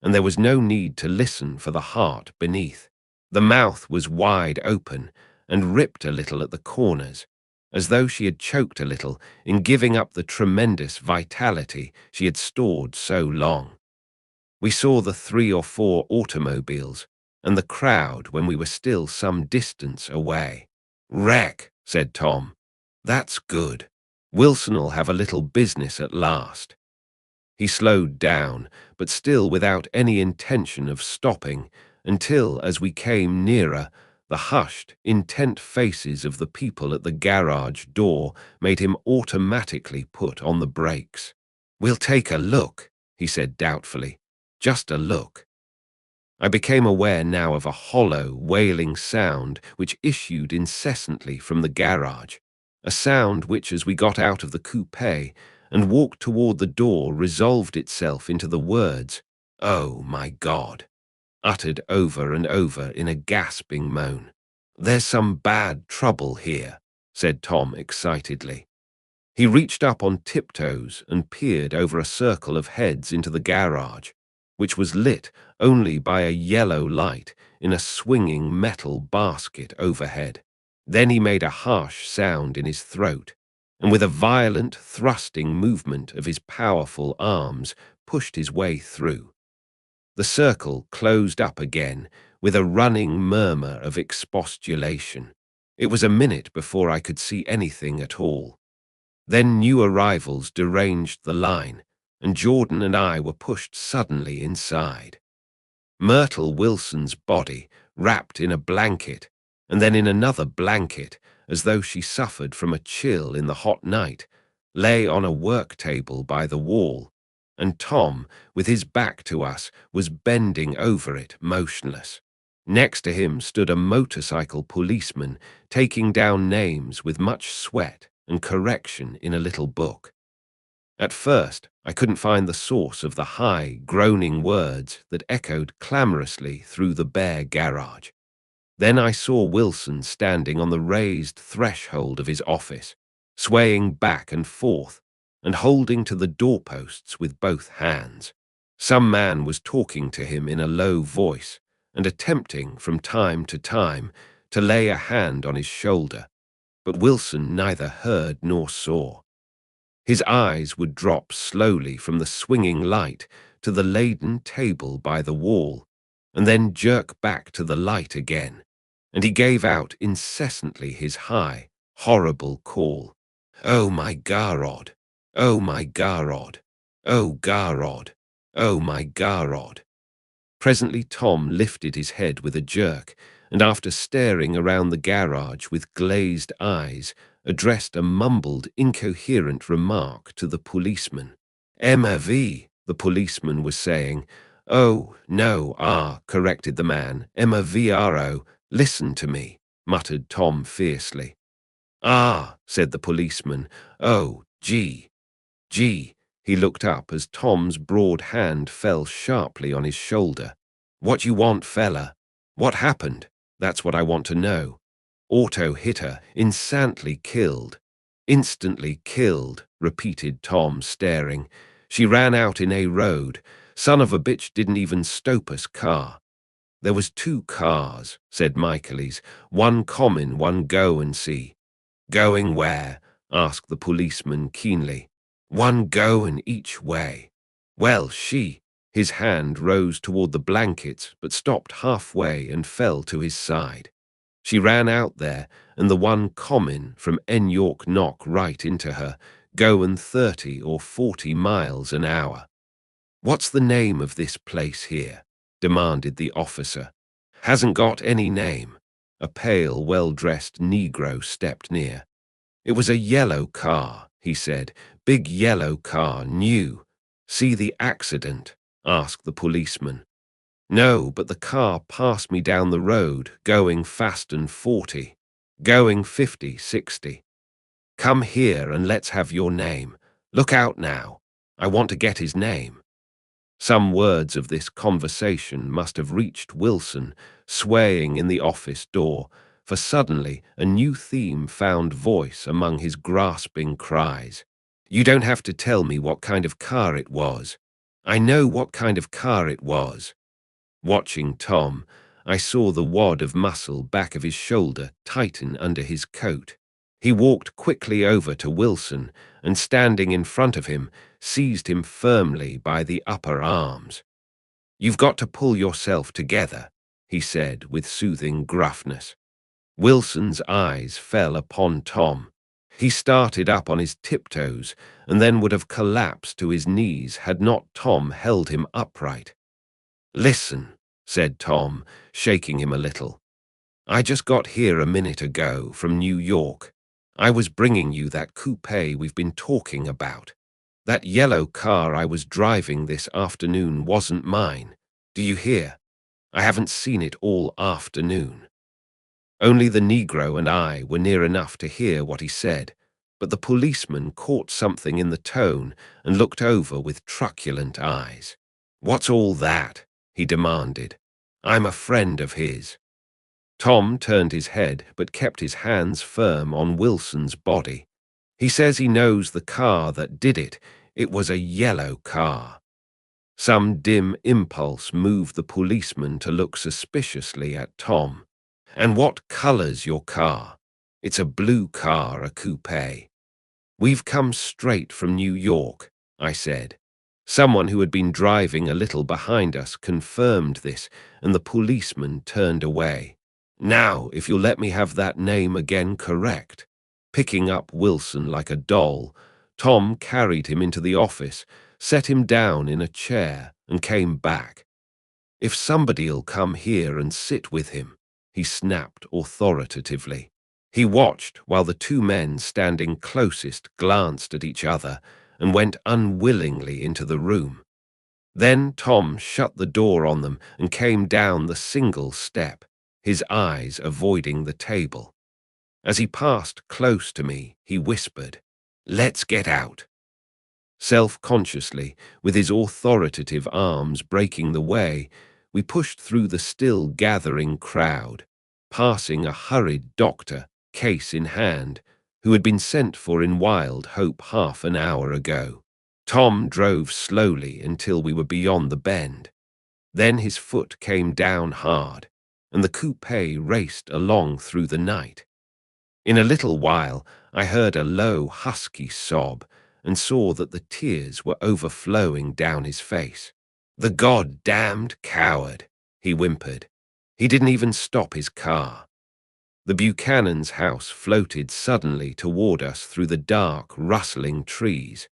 and there was no need to listen for the heart beneath. The mouth was wide open and ripped a little at the corners, as though she had choked a little in giving up the tremendous vitality she had stored so long. We saw the 3 or 4 automobiles and the crowd when we were still some distance away. "Wreck," said Tom. "That's good. Wilson'll have a little business at last." He slowed down, but still without any intention of stopping, until, as we came nearer, the hushed, intent faces of the people at the garage door made him automatically put on the brakes. "We'll take a look," he said doubtfully. "Just a look." I became aware now of a hollow, wailing sound which issued incessantly from the garage, a sound which, as we got out of the coupe and walked toward the door, resolved itself into the words, "Oh, my God," uttered over and over in a gasping moan. "There's some bad trouble here," said Tom excitedly. He reached up on tiptoes and peered over a circle of heads into the garage, which was lit only by a yellow light in a swinging metal basket overhead. Then he made a harsh sound in his throat, and with a violent, thrusting movement of his powerful arms, pushed his way through. The circle closed up again with a running murmur of expostulation. It was a minute before I could see anything at all. Then new arrivals deranged the line, and Jordan and I were pushed suddenly inside. Myrtle Wilson's body, wrapped in a blanket, and then in another blanket, as though she suffered from a chill in the hot night, lay on a work table by the wall, and Tom, with his back to us, was bending over it, motionless. Next to him stood a motorcycle policeman, taking down names with much sweat and correction in a little book. At first, I couldn't find the source of the high, groaning words that echoed clamorously through the bare garage. Then I saw Wilson standing on the raised threshold of his office, swaying back and forth and holding to the doorposts with both hands. Some man was talking to him in a low voice and attempting from time to time to lay a hand on his shoulder, but Wilson neither heard nor saw. His eyes would drop slowly from the swinging light to the laden table by the wall, and then jerk back to the light again, and he gave out incessantly his high, horrible call. "Oh my Garrod! Oh my Garrod! Oh Garrod! Oh my Garrod!" Presently Tom lifted his head with a jerk, and after staring around the garage with glazed eyes, addressed a mumbled, incoherent remark to the policeman. "MV," the policeman was saying. "Oh, no, corrected the man. MVRO, listen to me," muttered Tom fiercely. Said the policeman. "Oh, gee." He looked up as Tom's broad hand fell sharply on his shoulder. "What you want, fella? What happened? That's what I want to know." "Auto hit her, instantly killed." "Instantly killed," repeated Tom, staring. "She ran out in a road. Son of a bitch didn't even stop us car." "There was 2 cars," said Michaelis. "One common, one go and see." "Going where?" asked the policeman keenly. "One going each way." "Well, his hand rose toward the blankets but stopped halfway and fell to his side. "She ran out there, and the one common from N York knock right into her, goin' 30 or 40 miles an hour." "What's the name of this place here?" demanded the officer. "Hasn't got any name." A pale, well-dressed Negro stepped near. "It was a yellow car," he said. "Big yellow car, new." "See the accident?" asked the policeman. "No, but the car passed me down the road, going fast and 40. Going 50, 60. Come here and let's have your name. Look out now. I want to get his name." Some words of this conversation must have reached Wilson, swaying in the office door, for suddenly a new theme found voice among his grasping cries. "You don't have to tell me what kind of car it was. I know what kind of car it was." Watching Tom, I saw the wad of muscle back of his shoulder tighten under his coat. He walked quickly over to Wilson and, standing in front of him, seized him firmly by the upper arms. "You've got to pull yourself together," he said with soothing gruffness. Wilson's eyes fell upon Tom. He started up on his tiptoes and then would have collapsed to his knees had not Tom held him upright. "Listen," said Tom, shaking him a little. "I just got here a minute ago from New York. I was bringing you that coupe we've been talking about. That yellow car I was driving this afternoon wasn't mine. Do you hear? I haven't seen it all afternoon." Only the Negro and I were near enough to hear what he said, but the policeman caught something in the tone and looked over with truculent eyes. "What's all that?" he demanded. "I'm a friend of his." Tom turned his head but kept his hands firm on Wilson's body. "He says he knows the car that did it. It was a yellow car." Some dim impulse moved the policeman to look suspiciously at Tom. "And what color's your car?" "It's a blue car, a coupe." "We've come straight from New York," I said. Someone who had been driving a little behind us confirmed this, and the policeman turned away. "Now, if you'll let me have that name again correct." Picking up Wilson like a doll, Tom carried him into the office, set him down in a chair, and came back. "If somebody'll come here and sit with him." he snapped authoritatively. He watched while the two men standing closest glanced at each other and went unwillingly into the room. Then Tom shut the door on them and came down the single step, his eyes avoiding the table. As he passed close to me, he whispered, "Let's get out." Self-consciously, with his authoritative arms breaking the way, we pushed through the still gathering crowd, passing a hurried doctor, case in hand, who had been sent for in wild hope half an hour ago. Tom drove slowly until we were beyond the bend. Then his foot came down hard, and the coupe raced along through the night. In a little while, I heard a low, husky sob and saw that the tears were overflowing down his face. "The goddamned coward," he whimpered. He didn't even stop his car. The Buchanan's house floated suddenly toward us through the dark, rustling trees.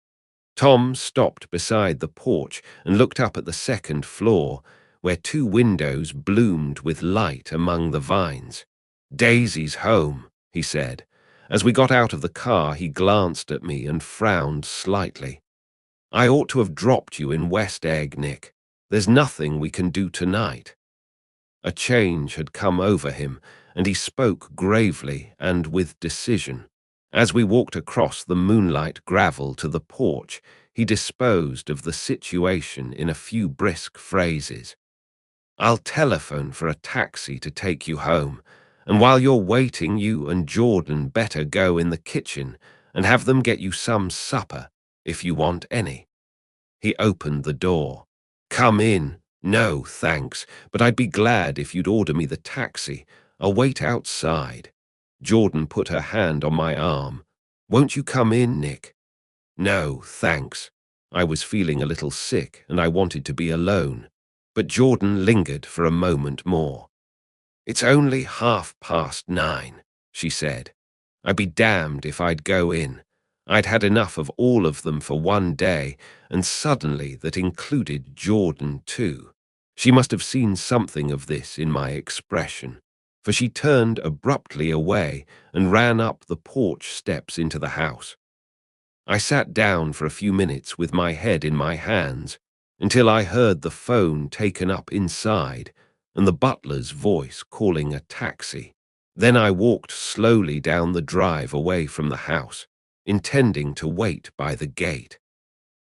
Tom stopped beside the porch and looked up at the second floor, where two windows bloomed with light among the vines. "Daisy's home," he said. As we got out of the car, he glanced at me and frowned slightly. "I ought to have dropped you in West Egg, Nick. There's nothing we can do tonight." A change had come over him, and he spoke gravely and with decision. As we walked across the moonlight gravel to the porch, he disposed of the situation in a few brisk phrases. "I'll telephone for a taxi to take you home, and while you're waiting, you and Jordan better go in the kitchen and have them get you some supper, if you want any." He opened the door. "Come in. No, thanks, but I'd be glad if you'd order me the taxi. I'll wait outside." Jordan put her hand on my arm. "Won't you come in, Nick?" "No, thanks." I was feeling a little sick and I wanted to be alone, but Jordan lingered for a moment more. "It's only 9:30, she said. "I'd be damned if I'd go in. I'd had enough of all of them for one day, and suddenly that included Jordan too. She must have seen something of this in my expression, for she turned abruptly away and ran up the porch steps into the house. I sat down for a few minutes with my head in my hands, until I heard the phone taken up inside and the butler's voice calling a taxi. Then I walked slowly down the drive away from the house, intending to wait by the gate.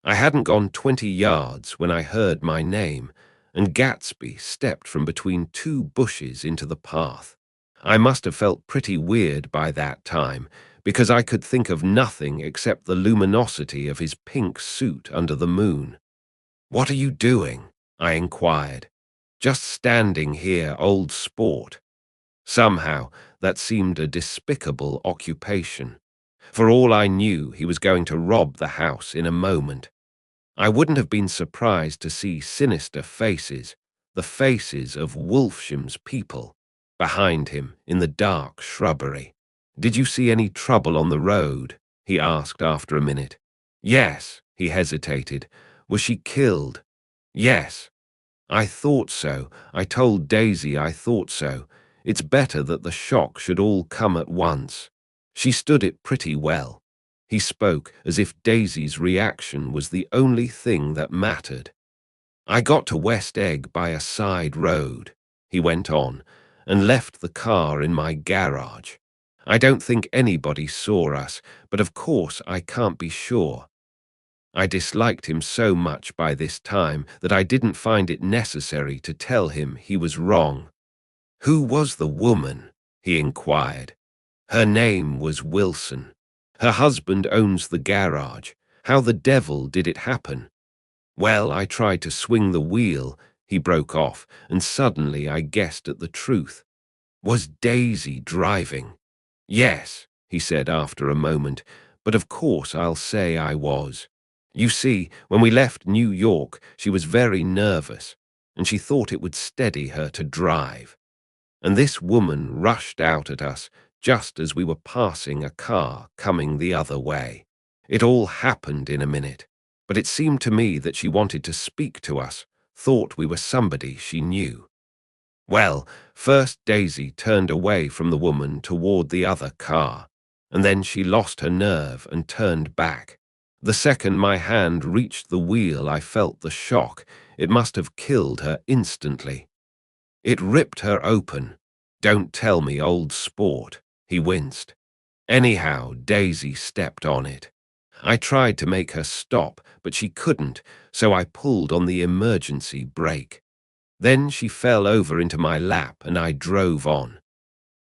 I hadn't gone 20 yards when I heard my name, and Gatsby stepped from between two bushes into the path. I must have felt pretty weird by that time, because I could think of nothing except the luminosity of his pink suit under the moon. "What are you doing?" I inquired. "Just standing here, old sport." Somehow, that seemed a despicable occupation. For all I knew, he was going to rob the house in a moment. I wouldn't have been surprised to see sinister faces, the faces of Wolfsham's people, behind him in the dark shrubbery. "Did you see any trouble on the road?" he asked after a minute. "Yes," he hesitated. "Was she killed?" "Yes." "I thought so. I told Daisy I thought so. It's better that the shock should all come at once. She stood it pretty well." He spoke as if Daisy's reaction was the only thing that mattered. "I got to West Egg by a side road," he went on, "and left the car in my garage. I don't think anybody saw us, but of course I can't be sure." I disliked him so much by this time that I didn't find it necessary to tell him he was wrong. "Who was the woman?" he inquired. "Her name was Wilson. Her husband owns the garage. How the devil did it happen?" "Well, I tried to swing the wheel," he broke off, and suddenly I guessed at the truth. "Was Daisy driving?" "Yes," he said after a moment, "but of course I'll say I was. You see, when we left New York, she was very nervous, and she thought it would steady her to drive. And this woman rushed out at us just as we were passing a car coming the other way. It all happened in a minute, but it seemed to me that she wanted to speak to us, thought we were somebody she knew." Well, first Daisy turned away from the woman toward the other car, and then she lost her nerve and turned back. The second my hand reached the wheel, I felt the shock. It must have killed her instantly. It ripped her open. Don't tell me, old sport. He winced. Anyhow, Daisy stepped on it. I tried to make her stop, but she couldn't, so I pulled on the emergency brake. Then she fell over into my lap and I drove on.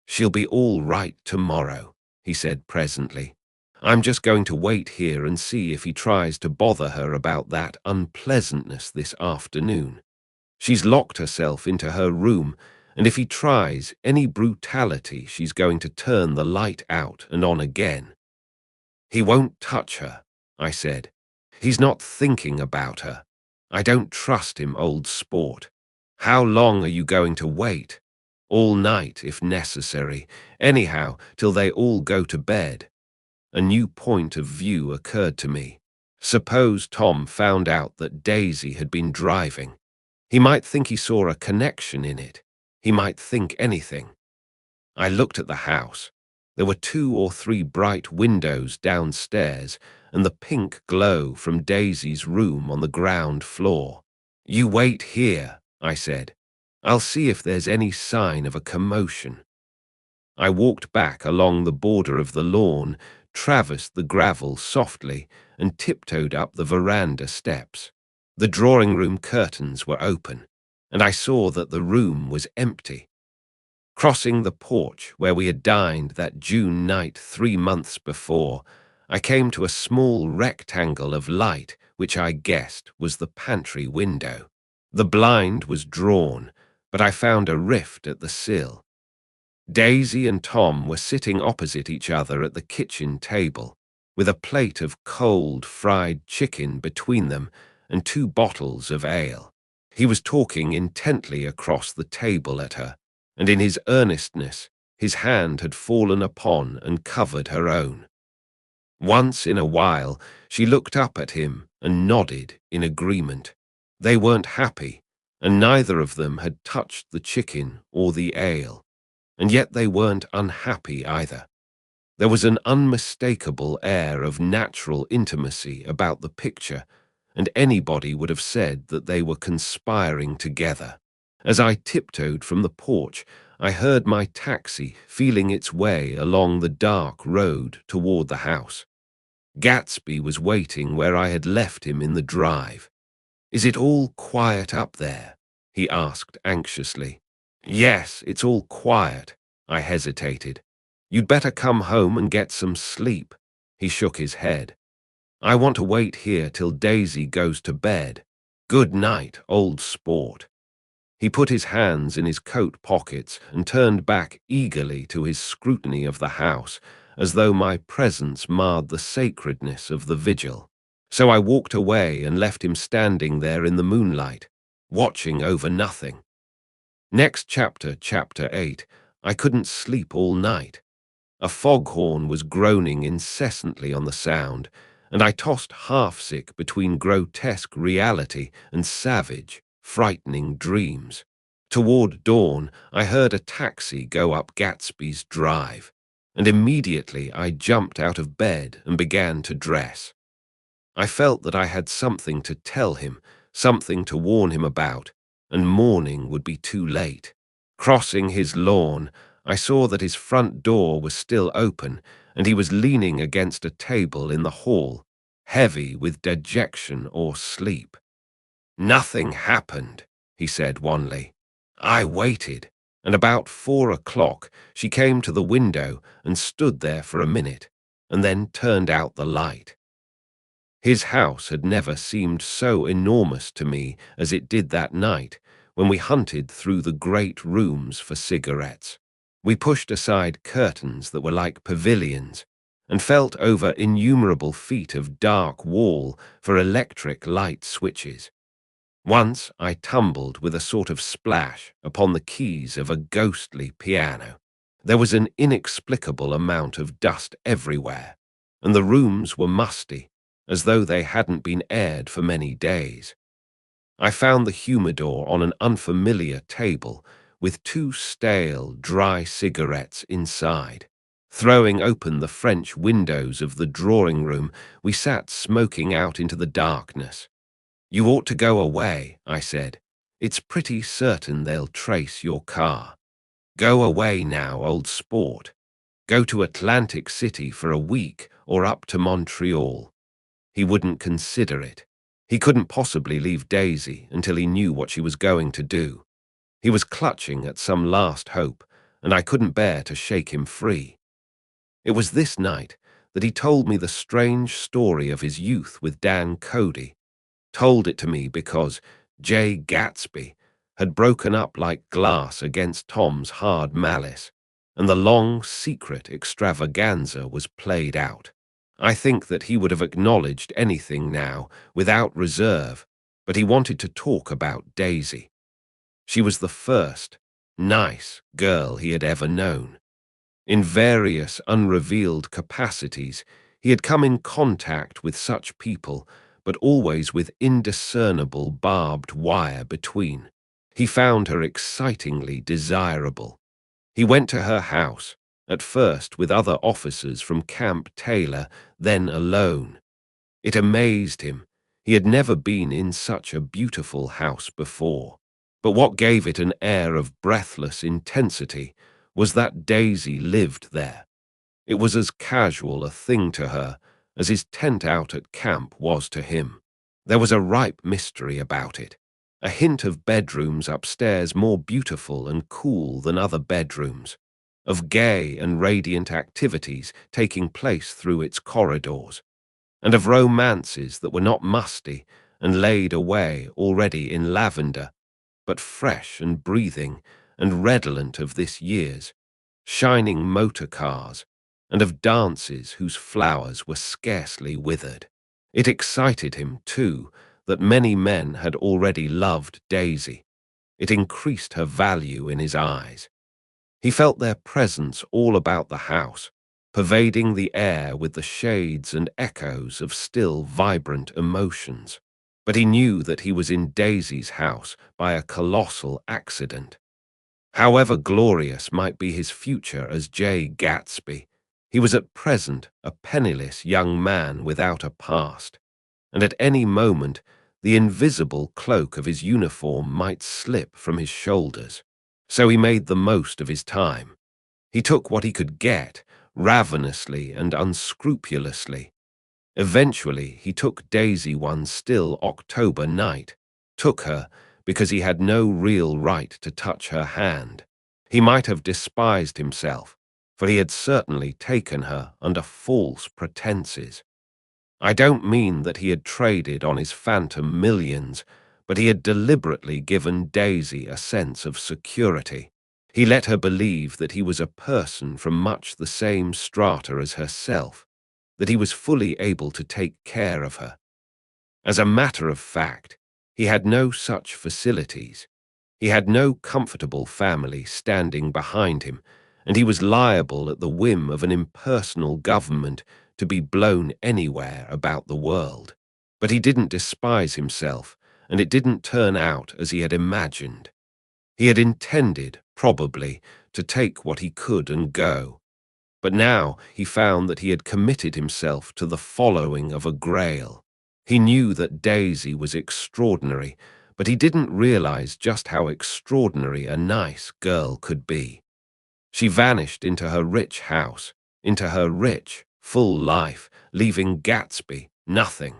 She'll be all right tomorrow, he said presently. I'm just going to wait here and see if he tries to bother her about that unpleasantness this afternoon. She's locked herself into her room, and if he tries any brutality, she's going to turn the light out and on again. He won't touch her, I said. He's not thinking about her. I don't trust him, old sport. How long are you going to wait? All night, if necessary. Anyhow, till they all go to bed. A new point of view occurred to me. Suppose Tom found out that Daisy had been driving. He might think he saw a connection in it. He might think anything. I looked at the house. There were 2 or 3 bright windows downstairs and the pink glow from Daisy's room on the ground floor. You wait here, I said. I'll see if there's any sign of a commotion. I walked back along the border of the lawn, traversed the gravel softly, and tiptoed up the veranda steps. The drawing-room curtains were open, and I saw that the room was empty. Crossing the porch where we had dined that June night 3 months before, I came to a small rectangle of light which I guessed was the pantry window. The blind was drawn, but I found a rift at the sill. Daisy and Tom were sitting opposite each other at the kitchen table, with a plate of cold fried chicken between them and 2 bottles of ale. He was talking intently across the table at her, and in his earnestness, his hand had fallen upon and covered her own. Once in a while, she looked up at him and nodded in agreement. They weren't happy, and neither of them had touched the chicken or the ale, and yet they weren't unhappy either. There was an unmistakable air of natural intimacy about the picture, and anybody would have said that they were conspiring together. As I tiptoed from the porch, I heard my taxi feeling its way along the dark road toward the house. Gatsby was waiting where I had left him in the drive. "Is it all quiet up there?" he asked anxiously. "Yes, it's all quiet," I hesitated. "You'd better come home and get some sleep." He shook his head. "I want to wait here till Daisy goes to bed. Good night, old sport." He put his hands in his coat pockets and turned back eagerly to his scrutiny of the house, as though my presence marred the sacredness of the vigil. So I walked away and left him standing there in the moonlight, watching over nothing. Next chapter, chapter 8, I couldn't sleep all night. A foghorn was groaning incessantly on the sound, and I tossed half-sick between grotesque reality and savage, frightening dreams. Toward dawn, I heard a taxi go up Gatsby's drive, and immediately I jumped out of bed and began to dress. I felt that I had something to tell him, something to warn him about, and morning would be too late. Crossing his lawn, I saw that his front door was still open, and he was leaning against a table in the hall, heavy with dejection or sleep. "Nothing happened," he said wanly. I waited, and about 4 o'clock she came to the window and stood there for a minute, and then turned out the light. His house had never seemed so enormous to me as it did that night when we hunted through the great rooms for cigarettes. We pushed aside curtains that were like pavilions and felt over innumerable feet of dark wall for electric light switches. Once I tumbled with a sort of splash upon the keys of a ghostly piano. There was an inexplicable amount of dust everywhere, and the rooms were musty, as though they hadn't been aired for many days. I found the humidor on an unfamiliar table, with 2 stale, dry cigarettes inside. Throwing open the French windows of the drawing room, we sat smoking out into the darkness. "You ought to go away," I said. "It's pretty certain they'll trace your car. Go away now, old sport. Go to Atlantic City for a week or up to Montreal." He wouldn't consider it. He couldn't possibly leave Daisy until he knew what she was going to do. He was clutching at some last hope, and I couldn't bear to shake him free. It was this night that he told me the strange story of his youth with Dan Cody. Told it to me because Jay Gatsby had broken up like glass against Tom's hard malice, and the long, secret extravaganza was played out. I think that he would have acknowledged anything now, without reserve, but he wanted to talk about Daisy. She was the first nice girl he had ever known. In various unrevealed capacities, he had come in contact with such people, but always with indiscernible barbed wire between. He found her excitingly desirable. He went to her house, at first with other officers from Camp Taylor, then alone. It amazed him. He had never been in such a beautiful house before. But what gave it an air of breathless intensity was that Daisy lived there. It was as casual a thing to her as his tent out at camp was to him. There was a ripe mystery about it, a hint of bedrooms upstairs more beautiful and cool than other bedrooms, of gay and radiant activities taking place through its corridors, and of romances that were not musty and laid away already in lavender, but fresh and breathing and redolent of this year's, shining motor cars, and of dances whose flowers were scarcely withered. It excited him, too, that many men had already loved Daisy. It increased her value in his eyes. He felt their presence all about the house, pervading the air with the shades and echoes of still vibrant emotions. But he knew that he was in Daisy's house by a colossal accident. However glorious might be his future as Jay Gatsby, he was at present a penniless young man without a past, and at any moment the invisible cloak of his uniform might slip from his shoulders. So he made the most of his time. He took what he could get, ravenously and unscrupulously. Eventually, he took Daisy one still October night, took her because he had no real right to touch her hand. He might have despised himself, for he had certainly taken her under false pretenses. I don't mean that he had traded on his phantom millions, but he had deliberately given Daisy a sense of security. He let her believe that he was a person from much the same strata as herself, that he was fully able to take care of her. As a matter of fact, he had no such facilities. He had no comfortable family standing behind him, and he was liable at the whim of an impersonal government to be blown anywhere about the world. But he didn't despise himself, and it didn't turn out as he had imagined. He had intended, probably, to take what he could and go. But now he found that he had committed himself to the following of a grail. He knew that Daisy was extraordinary, but he didn't realize just how extraordinary a nice girl could be. She vanished into her rich house, into her rich, full life, leaving Gatsby nothing.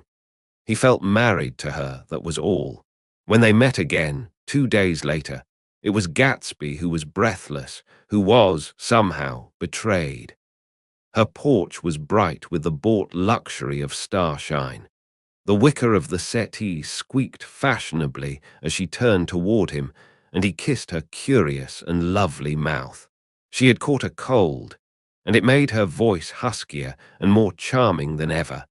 He felt married to her, that was all. When they met again, 2 days later, it was Gatsby who was breathless, who was, somehow, betrayed. Her porch was bright with the bought luxury of starshine. The wicker of the settee squeaked fashionably as she turned toward him, and he kissed her curious and lovely mouth. She had caught a cold, and it made her voice huskier and more charming than ever.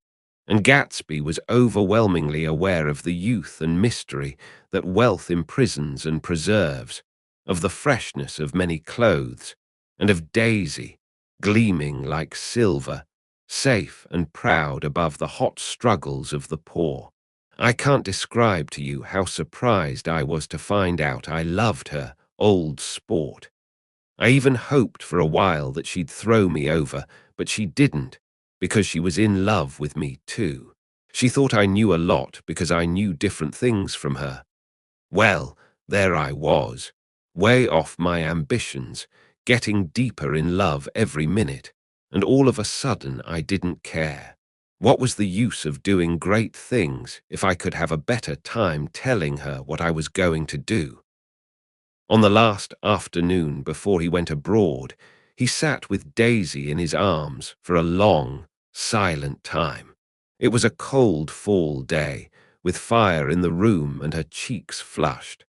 And Gatsby was overwhelmingly aware of the youth and mystery that wealth imprisons and preserves, of the freshness of many clothes, and of Daisy, gleaming like silver, safe and proud above the hot struggles of the poor. I can't describe to you how surprised I was to find out I loved her old sport. I even hoped for a while that she'd throw me over, but she didn't, because she was in love with me too. She thought I knew a lot because I knew different things from her. Well, there I was, way off my ambitions, getting deeper in love every minute, and all of a sudden I didn't care. What was the use of doing great things if I could have a better time telling her what I was going to do? On the last afternoon before he went abroad, he sat with Daisy in his arms for a long, silent time. It was a cold fall day, with fire in the room and her cheeks flushed.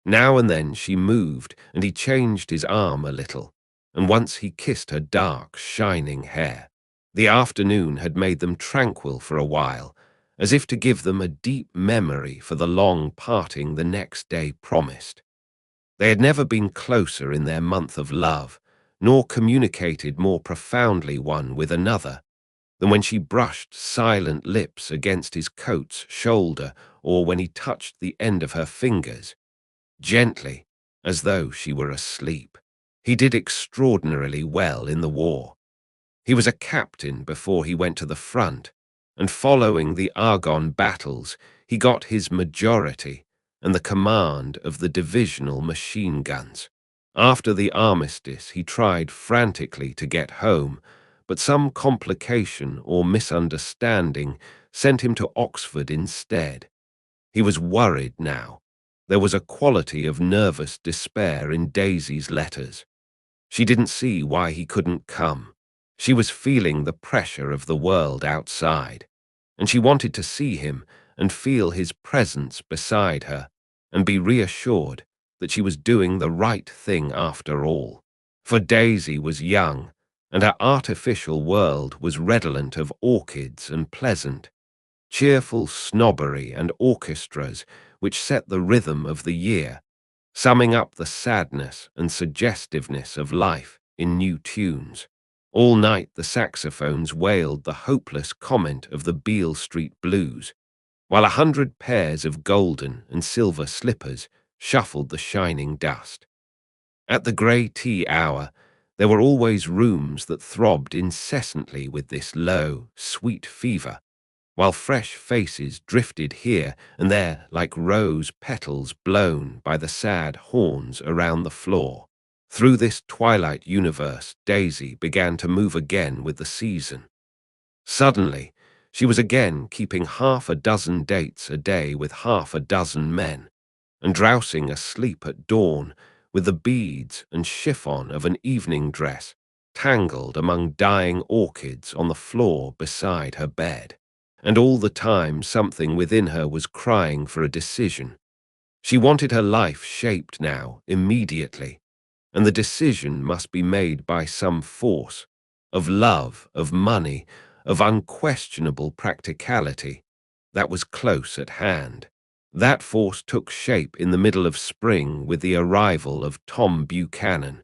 Now and then she moved, and he changed his arm a little, and once he kissed her dark, shining hair. The afternoon had made them tranquil for a while, as if to give them a deep memory for the long parting the next day promised. They had never been closer in their month of love, nor communicated more profoundly one with another than when she brushed silent lips against his coat's shoulder, or when he touched the end of her fingers, gently, as though she were asleep. He did extraordinarily well in the war. He was a captain before he went to the front, and following the Argonne battles, he got his majority and the command of the divisional machine guns. After the armistice, he tried frantically to get home, but some complication or misunderstanding sent him to Oxford instead. He was worried now. There was a quality of nervous despair in Daisy's letters. She didn't see why he couldn't come. She was feeling the pressure of the world outside, and she wanted to see him and feel his presence beside her and be reassured that she was doing the right thing after all. For Daisy was young, and her artificial world was redolent of orchids and pleasant, cheerful snobbery and orchestras which set the rhythm of the year, summing up the sadness and suggestiveness of life in new tunes. All night the saxophones wailed the hopeless comment of the Beale Street Blues, while 100 pairs of golden and silver slippers shuffled the shining dust. At the grey tea hour, there were always rooms that throbbed incessantly with this low, sweet fever, while fresh faces drifted here and there like rose petals blown by the sad horns around the floor. Through this twilight universe, Daisy began to move again with the season. Suddenly, she was again keeping half a dozen dates a day with half a dozen men, and drowsing asleep at dawn with the beads and chiffon of an evening dress tangled among dying orchids on the floor beside her bed. And all the time something within her was crying for a decision. She wanted her life shaped now, immediately, and the decision must be made by some force, of love, of money, of unquestionable practicality, that was close at hand. That force took shape in the middle of spring with the arrival of Tom Buchanan.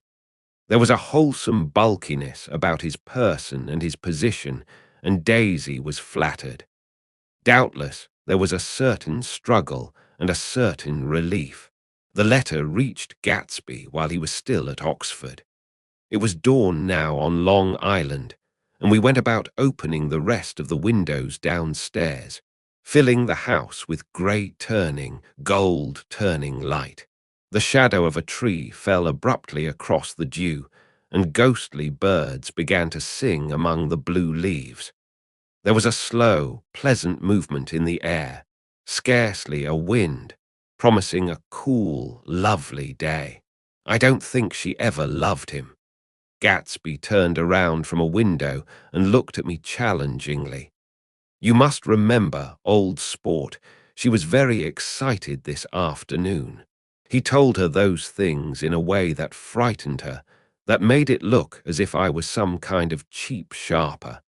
There was a wholesome bulkiness about his person and his position, and Daisy was flattered. Doubtless, there was a certain struggle and a certain relief. The letter reached Gatsby while he was still at Oxford. It was dawn now on Long Island, and we went about opening the rest of the windows downstairs, filling the house with grey-turning, gold-turning light. The shadow of a tree fell abruptly across the dew, and ghostly birds began to sing among the blue leaves. There was a slow, pleasant movement in the air, scarcely a wind, promising a cool, lovely day. I don't think she ever loved him. Gatsby turned around from a window and looked at me challengingly. You must remember, old sport, she was very excited this afternoon. He told her those things in a way that frightened her, that made it look as if I was some kind of cheap sharper.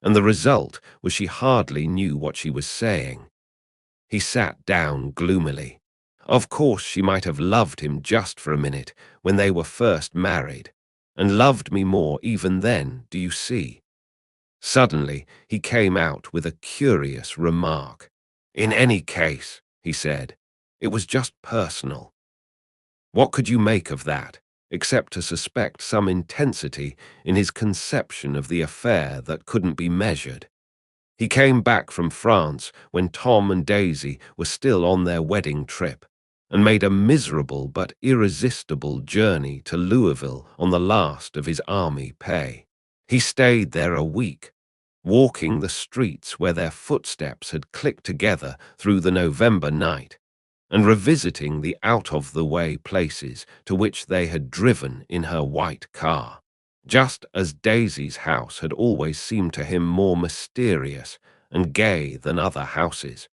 And the result was she hardly knew what she was saying. He sat down gloomily. Of course she might have loved him just for a minute when they were first married, and loved me more even then, do you see? Suddenly he came out with a curious remark. In any case, he said, it was just personal. What could you make of that, except to suspect some intensity in his conception of the affair that couldn't be measured? He came back from France when Tom and Daisy were still on their wedding trip, and made a miserable but irresistible journey to Louisville on the last of his army pay. He stayed there a week, walking the streets where their footsteps had clicked together through the November night, and revisiting the out-of-the-way places to which they had driven in her white car. Just as Daisy's house had always seemed to him more mysterious and gay than other houses,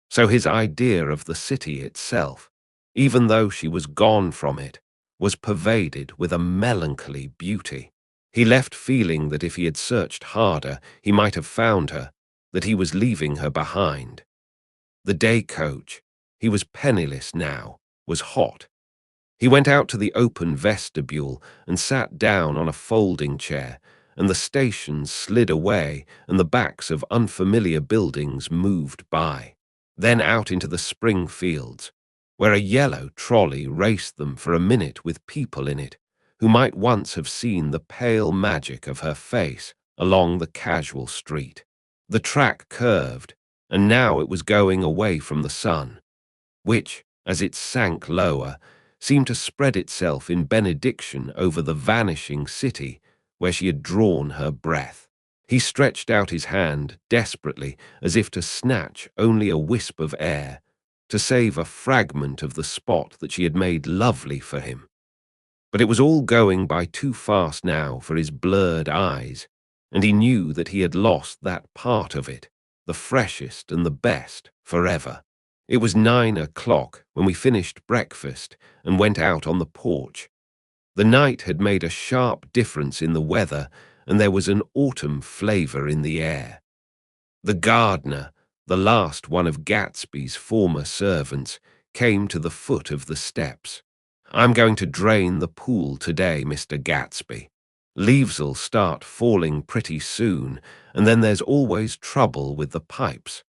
so his idea of the city itself, even though she was gone from it, was pervaded with a melancholy beauty. He left feeling that if he had searched harder, he might have found her, that he was leaving her behind. The day coach, he was penniless now, was hot. He went out to the open vestibule and sat down on a folding chair, and the stations slid away and the backs of unfamiliar buildings moved by. Then out into the spring fields, where a yellow trolley raced them for a minute with people in it, who might once have seen the pale magic of her face along the casual street. The track curved, and now it was going away from the sun, which, as it sank lower, seemed to spread itself in benediction over the vanishing city where she had drawn her breath. He stretched out his hand desperately, as if to snatch only a wisp of air, to save a fragment of the spot that she had made lovely for him. But it was all going by too fast now for his blurred eyes, and he knew that he had lost that part of it, the freshest and the best, forever. It was 9 o'clock when we finished breakfast and went out on the porch. The night had made a sharp difference in the weather, and there was an autumn flavor in the air. The gardener, the last one of Gatsby's former servants, came to the foot of the steps. "I'm going to drain the pool today, Mr. Gatsby. Leaves'll start falling pretty soon, and then there's always trouble with the pipes."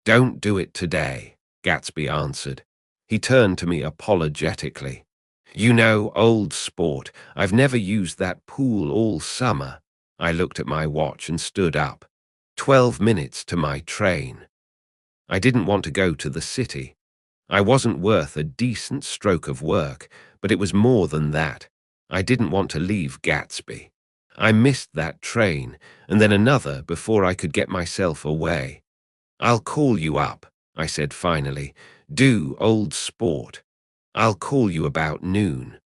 "Don't do it today," Gatsby answered. He turned to me apologetically. "You know, old sport, I've never used that pool all summer." I looked at my watch and stood up. 12 minutes to my train. I didn't want to go to the city. I wasn't worth a decent stroke of work, but it was more than that. I didn't want to leave Gatsby. I missed that train, and then another before I could get myself away. "I'll call you up," I said finally. "Do, old sport. I'll call you about noon."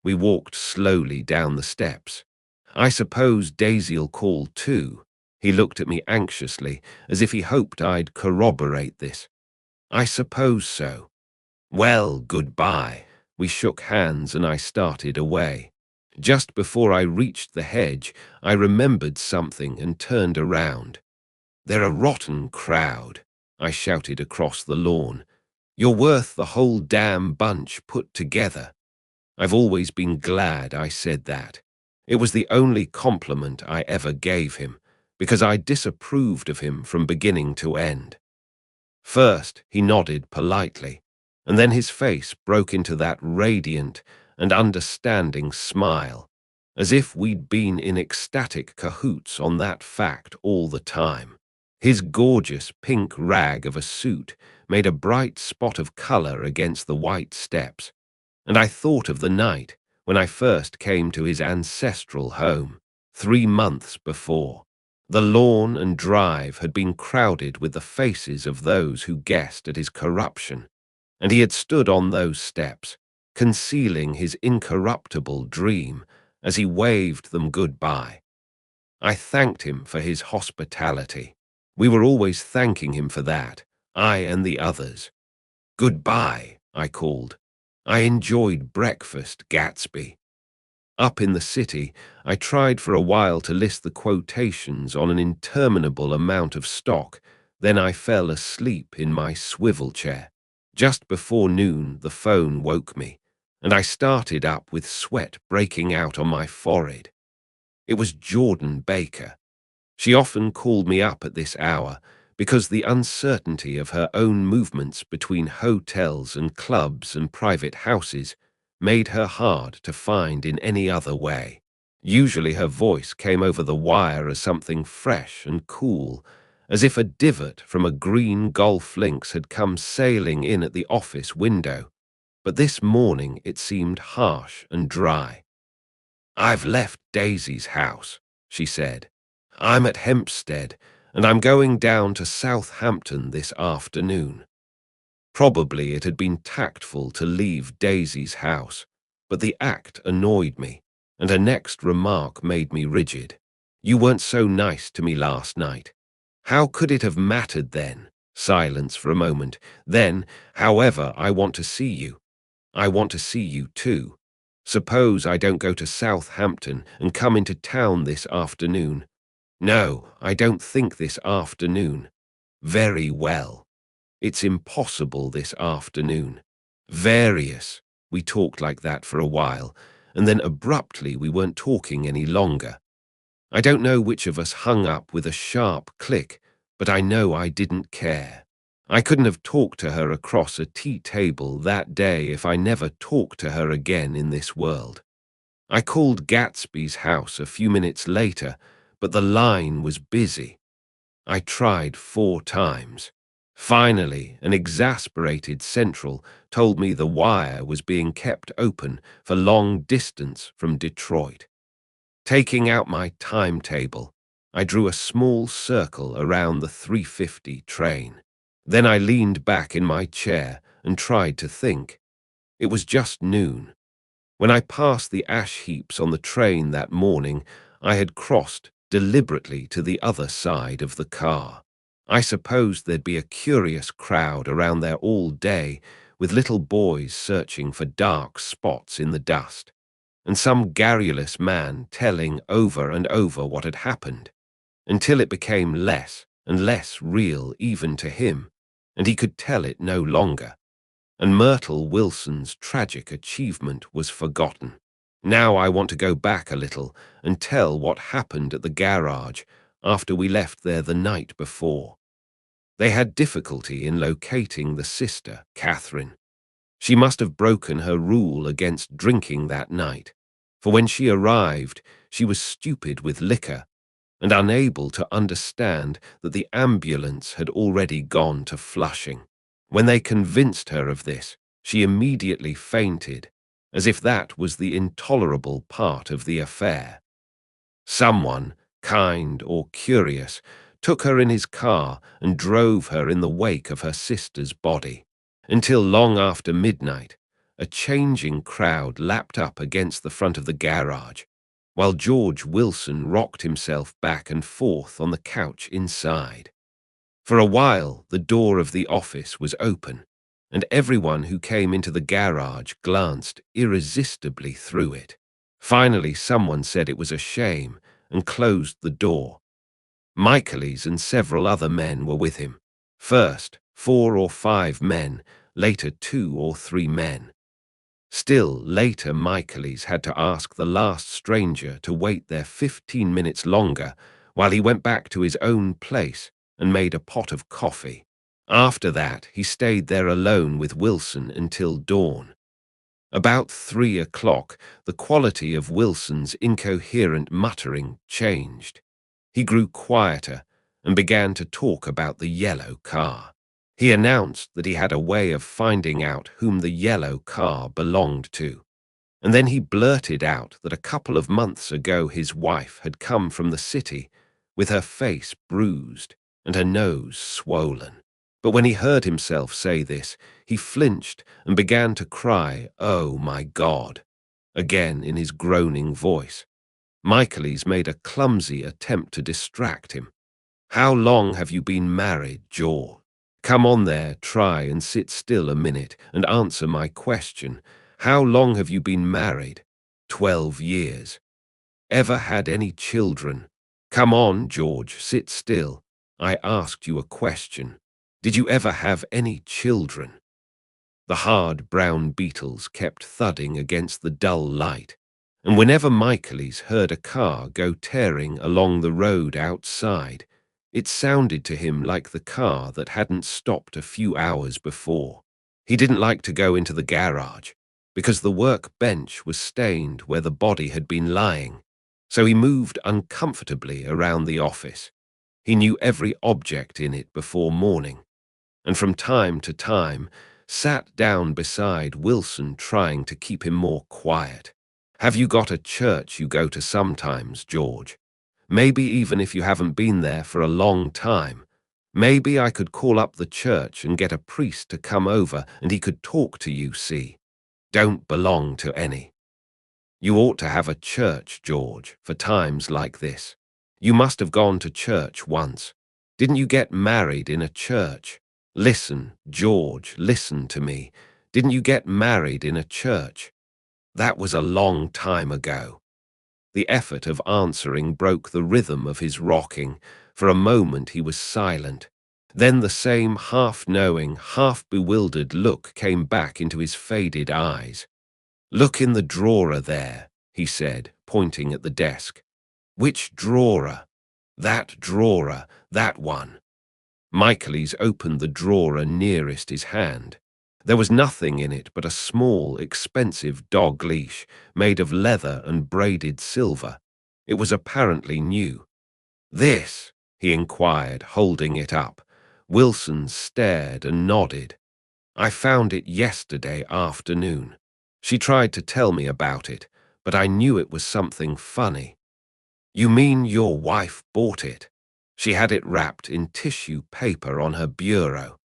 We walked slowly down the steps. "I suppose Daisy'll call too." He looked at me anxiously, as if he hoped I'd corroborate this. "I suppose so." "Well, goodbye." We shook hands and I started away. Just before I reached the hedge, I remembered something and turned around. "They're a rotten crowd," I shouted across the lawn. "You're worth the whole damn bunch put together." I've always been glad I said that. It was the only compliment I ever gave him, because I disapproved of him from beginning to end. First, he nodded politely, and then his face broke into that radiant and understanding smile, as if we'd been in ecstatic cahoots on that fact all the time. His gorgeous pink rag of a suit made a bright spot of color against the white steps, and I thought of the night when I first came to his ancestral home, 3 months before. The lawn and drive had been crowded with the faces of those who guessed at his corruption, and he had stood on those steps, concealing his incorruptible dream as he waved them goodbye. I thanked him for his hospitality. We were always thanking him for that, I and the others. "Goodbye," I called. "I enjoyed breakfast, Gatsby." Up in the city, I tried for a while to list the quotations on an interminable amount of stock, then I fell asleep in my swivel chair. Just before noon, the phone woke me, and I started up with sweat breaking out on my forehead. It was Jordan Baker. She often called me up at this hour because the uncertainty of her own movements between hotels and clubs and private houses made her hard to find in any other way. Usually her voice came over the wire as something fresh and cool, as if a divot from a green golf links had come sailing in at the office window. But this morning it seemed harsh and dry. "I've left Daisy's house," she said. "I'm at Hempstead, and I'm going down to Southampton this afternoon." Probably it had been tactful to leave Daisy's house, but the act annoyed me, and her next remark made me rigid. "You weren't so nice to me last night." How could it have mattered then? Silence for a moment. Then, "However, I want to see you. I want to see you too. Suppose I don't go to Southampton and come into town this afternoon." "No, I don't think this afternoon." "Very well. It's impossible this afternoon." "Various." We talked like that for a while, and then abruptly we weren't talking any longer. I don't know which of us hung up with a sharp click, but I know I didn't care. I couldn't have talked to her across a tea table that day if I never talked to her again in this world. I called Gatsby's house a few minutes later, but the line was busy. I tried 4 times. Finally, an exasperated central told me the wire was being kept open for long distance from Detroit. Taking out my timetable, I drew a small circle around the 3:50 train. Then I leaned back in my chair and tried to think. It was just noon. When I passed the ash heaps on the train that morning, I had crossed deliberately to the other side of the car. I supposed there'd be a curious crowd around there all day, with little boys searching for dark spots in the dust, and some garrulous man telling over and over what had happened, until it became less and less real even to him, and he could tell it no longer, and Myrtle Wilson's tragic achievement was forgotten. Now I want to go back a little and tell what happened at the garage after we left there the night before. They had difficulty in locating the sister, Catherine. She must have broken her rule against drinking that night, for when she arrived, she was stupid with liquor and unable to understand that the ambulance had already gone to Flushing. When they convinced her of this, she immediately fainted, as if that was the intolerable part of the affair. Someone, kind or curious, took her in his car and drove her in the wake of her sister's body. Until long after midnight, a changing crowd lapped up against the front of the garage, while George Wilson rocked himself back and forth on the couch inside. For a while, the door of the office was open, and everyone who came into the garage glanced irresistibly through it. Finally, someone said it was a shame and closed the door. Michaelis and several other men were with him. First, 4 or 5 men, later 2 or 3 men. Still later, Michaelis had to ask the last stranger to wait there 15 minutes longer while he went back to his own place and made a pot of coffee. After that, he stayed there alone with Wilson until dawn. About 3 o'clock, the quality of Wilson's incoherent muttering changed. He grew quieter and began to talk about the yellow car. He announced that he had a way of finding out whom the yellow car belonged to, and then he blurted out that a couple of months ago his wife had come from the city with her face bruised and her nose swollen. But when he heard himself say this, he flinched and began to cry, "Oh my God," again in his groaning voice. Michaelis made a clumsy attempt to distract him. "How long have you been married, George? Come on there, try and sit still a minute and answer my question. How long have you been married?" 12 years. Ever had any children? Come on, George, sit still. I asked you a question. Did you ever have any children? The hard brown beetles kept thudding against the dull light, and whenever Michaelis heard a car go tearing along the road outside, it sounded to him like the car that hadn't stopped a few hours before. He didn't like to go into the garage. because the workbench was stained where the body had been lying, so he moved uncomfortably around the office. He knew every object in it before morning, and from time to time sat down beside Wilson, trying to keep him more quiet. "Have you got a church you go to sometimes, George? Maybe even if you haven't been there for a long time. Maybe I could call up the church and get a priest to come over and he could talk to you, see? Don't belong to any. You ought to have a church, George, for times like this. You must have gone to church once. Didn't you get married in a church? Listen, George, listen to me. Didn't you get married in a church? That was a long time ago." The effort of answering broke the rhythm of his rocking. For a moment he was silent. Then the same half-knowing, half-bewildered look came back into his faded eyes. "Look in the drawer there," he said, pointing at the desk. "Which drawer?" "That drawer, that one." Michaelis opened the drawer nearest his hand. There was nothing in it but a small, expensive dog leash made of leather and braided silver. It was apparently new. "This?" he inquired, holding it up. Wilson stared and nodded. "I found it yesterday afternoon. She tried to tell me about it, but I knew it was something funny." "You mean your wife bought it?" "She had it wrapped in tissue paper on her bureau."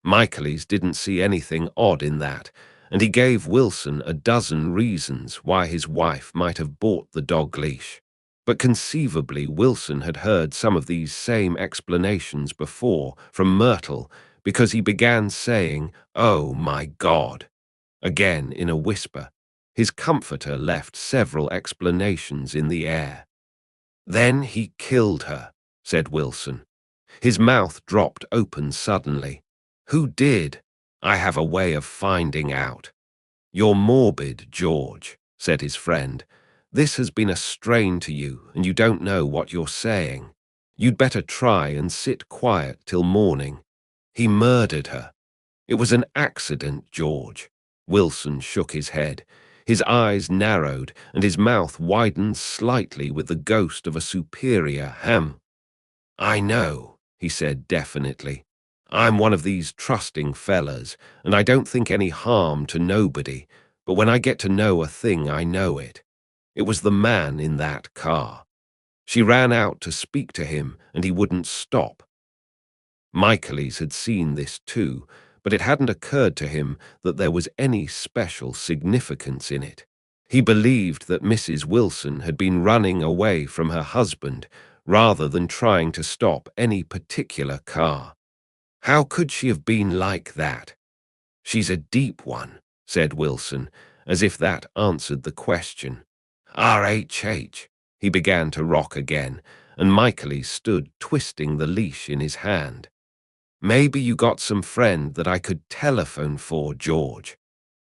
Michaelis didn't see anything odd in that, and he gave Wilson a dozen reasons why his wife might have bought the dog leash. But conceivably Wilson had heard some of these same explanations before from Myrtle, because he began saying, "Oh my God," again in a whisper. His comforter left several explanations in the air. "Then he killed her," said Wilson. His mouth dropped open suddenly. "Who did? I have a way of finding out." "You're morbid, George," said his friend. "This has been a strain to you, and you don't know what you're saying. You'd better try and sit quiet till morning. He murdered her. It was an accident, George." Wilson shook his head. His eyes narrowed, and his mouth widened slightly with the ghost of a superior ham. "I know," he said definitely. "I'm one of these trusting fellas, and I don't think any harm to nobody, but when I get to know a thing, I know it. It was the man in that car. She ran out to speak to him, and he wouldn't stop." Michaelis had seen this too, but it hadn't occurred to him that there was any special significance in it. He believed that Mrs. Wilson had been running away from her husband rather than trying to stop any particular car. How could she have been like that? "She's a deep one," said Wilson, as if that answered the question. "RHH." He began to rock again, and Michaelis stood twisting the leash in his hand. "Maybe you got some friend that I could telephone for, George."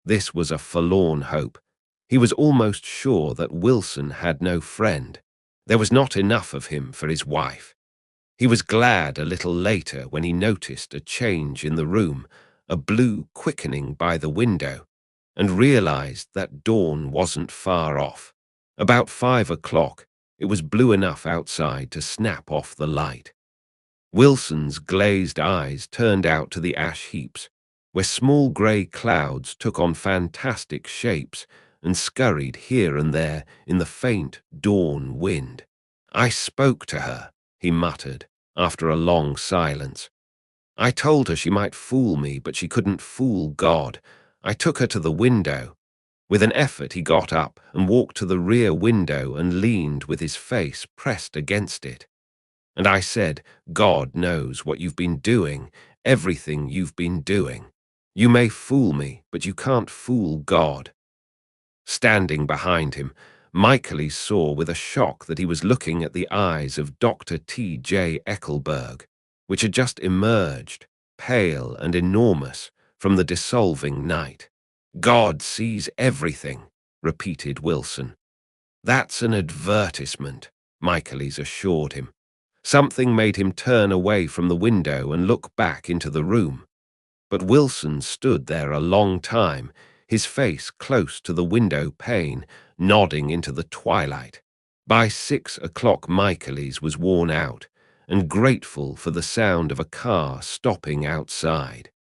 This was a forlorn hope. He was almost sure that Wilson had no friend. There was not enough of him for his wife. He was glad a little later when he noticed a change in the room, a blue quickening by the window, and realized that dawn wasn't far off. About 5 o'clock, it was blue enough outside to snap off the light. Wilson's glazed eyes turned out to the ash heaps, where small grey clouds took on fantastic shapes and scurried here and there in the faint dawn wind. "I spoke to her," he muttered, after a long silence. "I told her she might fool me, but she couldn't fool God. I took her to the window." With an effort he got up and walked to the rear window and leaned with his face pressed against it. "And I said, God knows what you've been doing, everything you've been doing. You may fool me, but you can't fool God." Standing behind him, Michaelis saw with a shock that he was looking at the eyes of Dr. T.J. Eckelberg, which had just emerged, pale and enormous, from the dissolving night. "God sees everything," repeated Wilson. "That's an advertisement," Michaelis assured him. Something made him turn away from the window and look back into the room. But Wilson stood there a long time, his face close to the window pane, nodding into the twilight. By 6 o'clock Michaelis was worn out and grateful for the sound of a car stopping outside.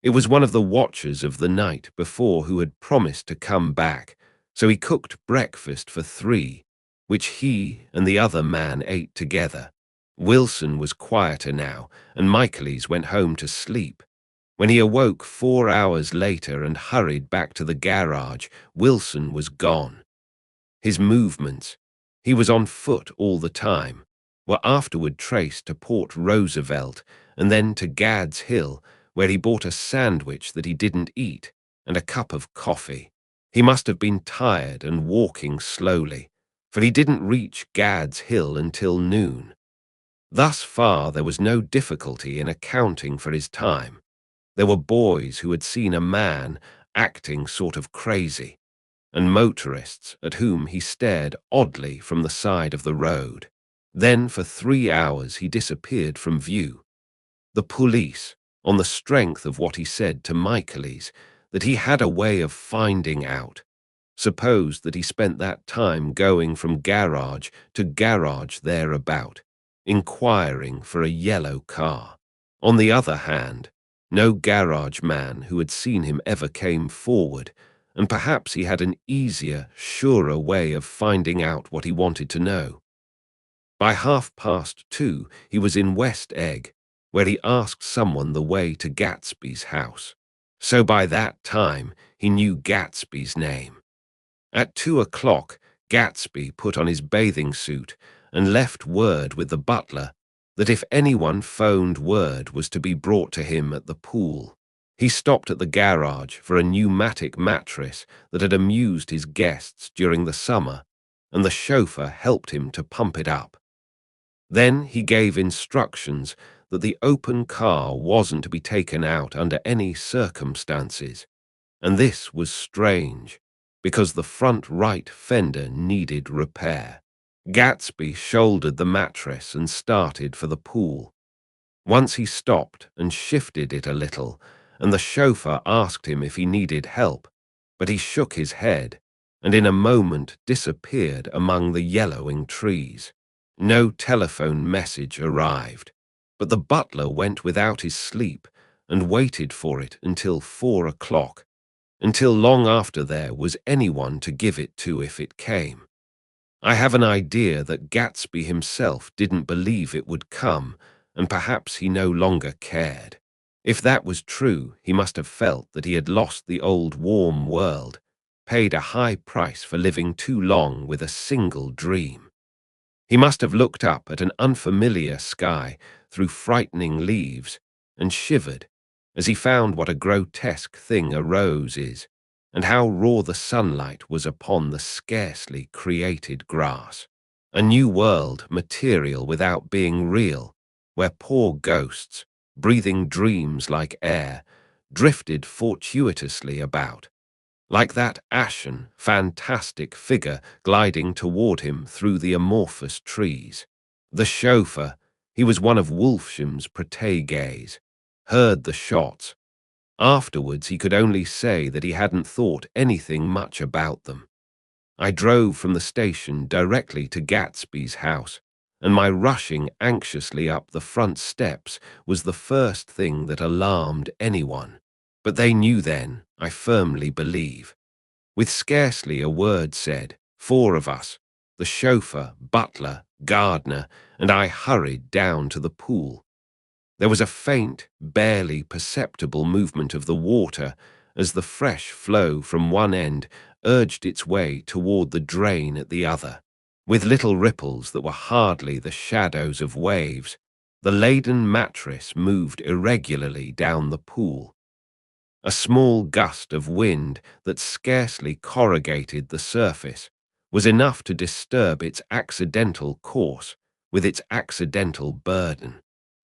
It was one of the watchers of the night before who had promised to come back, so he cooked breakfast for 3, which he and the other man ate together. Wilson was quieter now, and Michaelis went home to sleep. When he awoke 4 hours later and hurried back to the garage, Wilson was gone. His movements, he was on foot all the time, were afterward traced to Port Roosevelt and then to Gad's Hill, where he bought a sandwich that he didn't eat and a cup of coffee. He must have been tired and walking slowly, for he didn't reach Gad's Hill until noon. Thus far there was no difficulty in accounting for his time. There were boys who had seen a man acting sort of crazy, and motorists at whom he stared oddly from the side of the road. Then for 3 hours he disappeared from view. The police, on the strength of what he said to Michaelis, that he had a way of finding out, supposed that he spent that time going from garage to garage thereabout, inquiring for a yellow car. On the other hand, no garage man who had seen him ever came forward, and perhaps he had an easier, surer way of finding out what he wanted to know. By 2:30 he was in West Egg, where he asked someone the way to Gatsby's house. So by that time he knew Gatsby's name. At 2 o'clock, Gatsby put on his bathing suit and left word with the butler that if anyone phoned, word was to be brought to him at the pool. He stopped at the garage for a pneumatic mattress that had amused his guests during the summer, and the chauffeur helped him to pump it up. Then he gave instructions that the open car wasn't to be taken out under any circumstances, and this was strange, because the front right fender needed repair. Gatsby shouldered the mattress and started for the pool. Once he stopped and shifted it a little, and the chauffeur asked him if he needed help, but he shook his head, and in a moment disappeared among the yellowing trees. No telephone message arrived, but the butler went without his sleep and waited for it until 4 o'clock, until long after there was anyone to give it to if it came. I have an idea that Gatsby himself didn't believe it would come, and perhaps he no longer cared. If that was true, he must have felt that he had lost the old warm world, paid a high price for living too long with a single dream. He must have looked up at an unfamiliar sky through frightening leaves and shivered as he found what a grotesque thing a rose is, and how raw the sunlight was upon the scarcely created grass. A new world, material without being real, where poor ghosts, breathing dreams like air, drifted fortuitously about, like that ashen, fantastic figure gliding toward him through the amorphous trees. The chauffeur, he was one of Wolfsham's protégés, heard the shots. Afterwards he could only say that he hadn't thought anything much about them. I drove from the station directly to Gatsby's house, and my rushing anxiously up the front steps was the first thing that alarmed anyone. But they knew then, I firmly believe. With scarcely a word said, 4 of us, the chauffeur, butler, gardener, and I hurried down to the pool. There was a faint, barely perceptible movement of the water as the fresh flow from one end urged its way toward the drain at the other. With little ripples that were hardly the shadows of waves, the laden mattress moved irregularly down the pool. A small gust of wind that scarcely corrugated the surface was enough to disturb its accidental course with its accidental burden.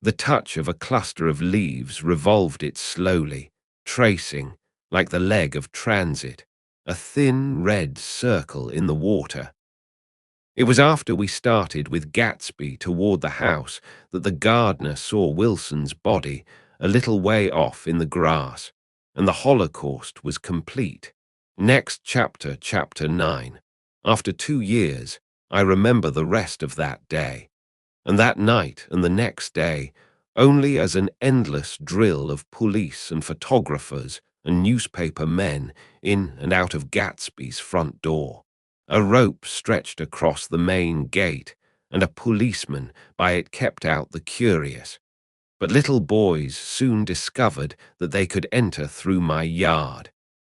The touch of a cluster of leaves revolved it slowly, tracing, like the leg of transit, a thin red circle in the water. It was after we started with Gatsby toward the house that the gardener saw Wilson's body a little way off in the grass, and the Holocaust was complete. Next chapter, chapter 9. After 2 years, I remember the rest of that day, and that night and the next day, only as an endless drill of police and photographers and newspaper men in and out of Gatsby's front door. A rope stretched across the main gate, and a policeman by it kept out the curious. But little boys soon discovered that they could enter through my yard,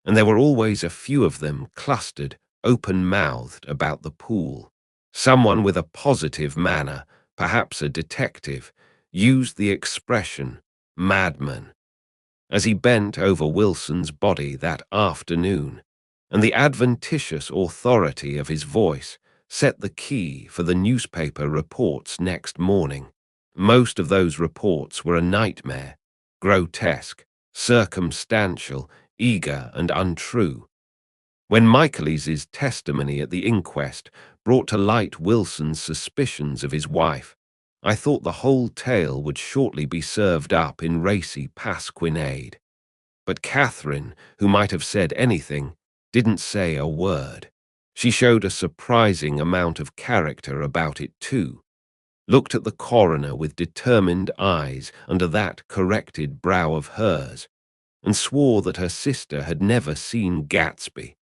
and there were always a few of them clustered, open-mouthed about the pool. Someone with a positive manner, perhaps a detective, used the expression madman as he bent over Wilson's body that afternoon, and the adventitious authority of his voice set the key for the newspaper reports next morning. Most of those reports were a nightmare, grotesque, circumstantial, eager and untrue. When Michaelis's testimony at the inquest brought to light Wilson's suspicions of his wife, I thought the whole tale would shortly be served up in racy pasquinade. But Catherine, who might have said anything, didn't say a word. She showed a surprising amount of character about it too, looked at the coroner with determined eyes under that corrected brow of hers, and swore that her sister had never seen Gatsby,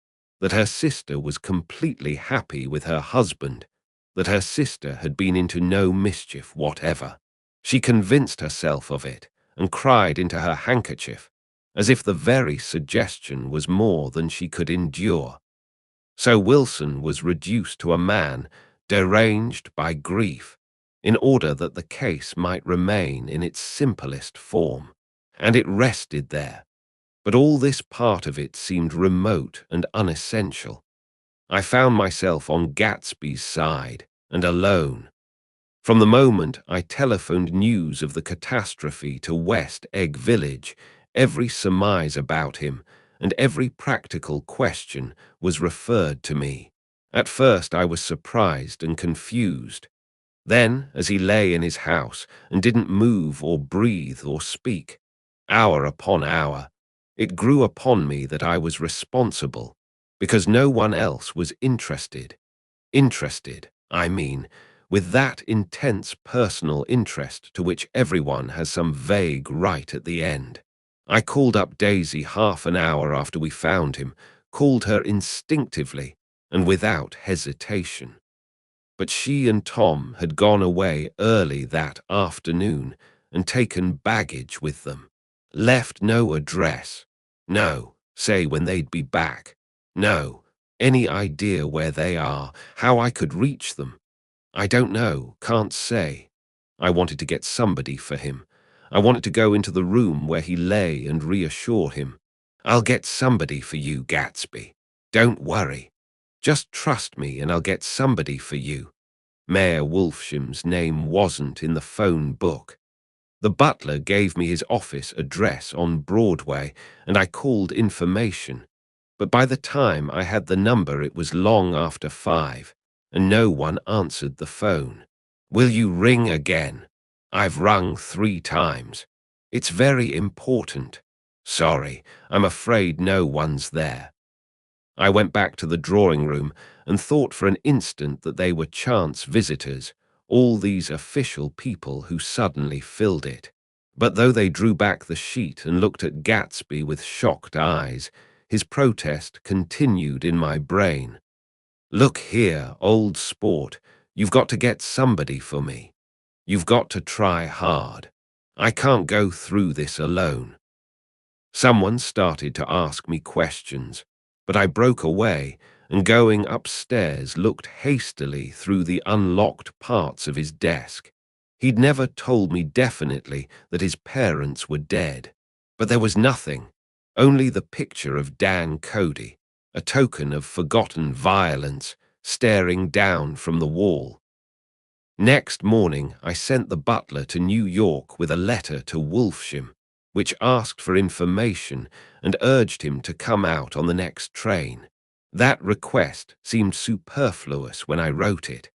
that her sister was completely happy with her husband, that her sister had been into no mischief whatever. She convinced herself of it and cried into her handkerchief, as if the very suggestion was more than she could endure. So Wilson was reduced to a man deranged by grief, in order that the case might remain in its simplest form, and it rested there. But all this part of it seemed remote and unessential. I found myself on Gatsby's side, and alone. From the moment I telephoned news of the catastrophe to West Egg Village, every surmise about him and every practical question was referred to me. At first I was surprised and confused. Then, as he lay in his house and didn't move or breathe or speak, hour upon hour, it grew upon me that I was responsible, because no one else was interested. Interested, I mean, with that intense personal interest to which everyone has some vague right at the end. I called up Daisy half an hour after we found him, called her instinctively and without hesitation. But she and Tom had gone away early that afternoon and taken baggage with them. Left no address. No, say when they'd be back. No, any idea where they are, how I could reach them. I don't know, can't say. I wanted to get somebody for him. I wanted to go into the room where he lay and reassure him. I'll get somebody for you, Gatsby. Don't worry. Just trust me and I'll get somebody for you. Mayor Wolfsham's name wasn't in the phone book. The butler gave me his office address on Broadway, and I called information. But by the time I had the number, it was long after 5, and no one answered the phone. Will you ring again? I've rung 3 times. It's very important. Sorry, I'm afraid no one's there. I went back to the drawing room and thought for an instant that they were chance visitors, all these official people who suddenly filled it. But though they drew back the sheet and looked at Gatsby with shocked eyes, his protest continued in my brain. Look here, old sport, you've got to get somebody for me. You've got to try hard. I can't go through this alone. Someone started to ask me questions, but I broke away and going upstairs looked hastily through the unlocked parts of his desk. He'd never told me definitely that his parents were dead, but there was nothing, only the picture of Dan Cody, a token of forgotten violence, staring down from the wall. Next morning I sent the butler to New York with a letter to Wolfsham, which asked for information and urged him to come out on the next train. That request seemed superfluous when I wrote it.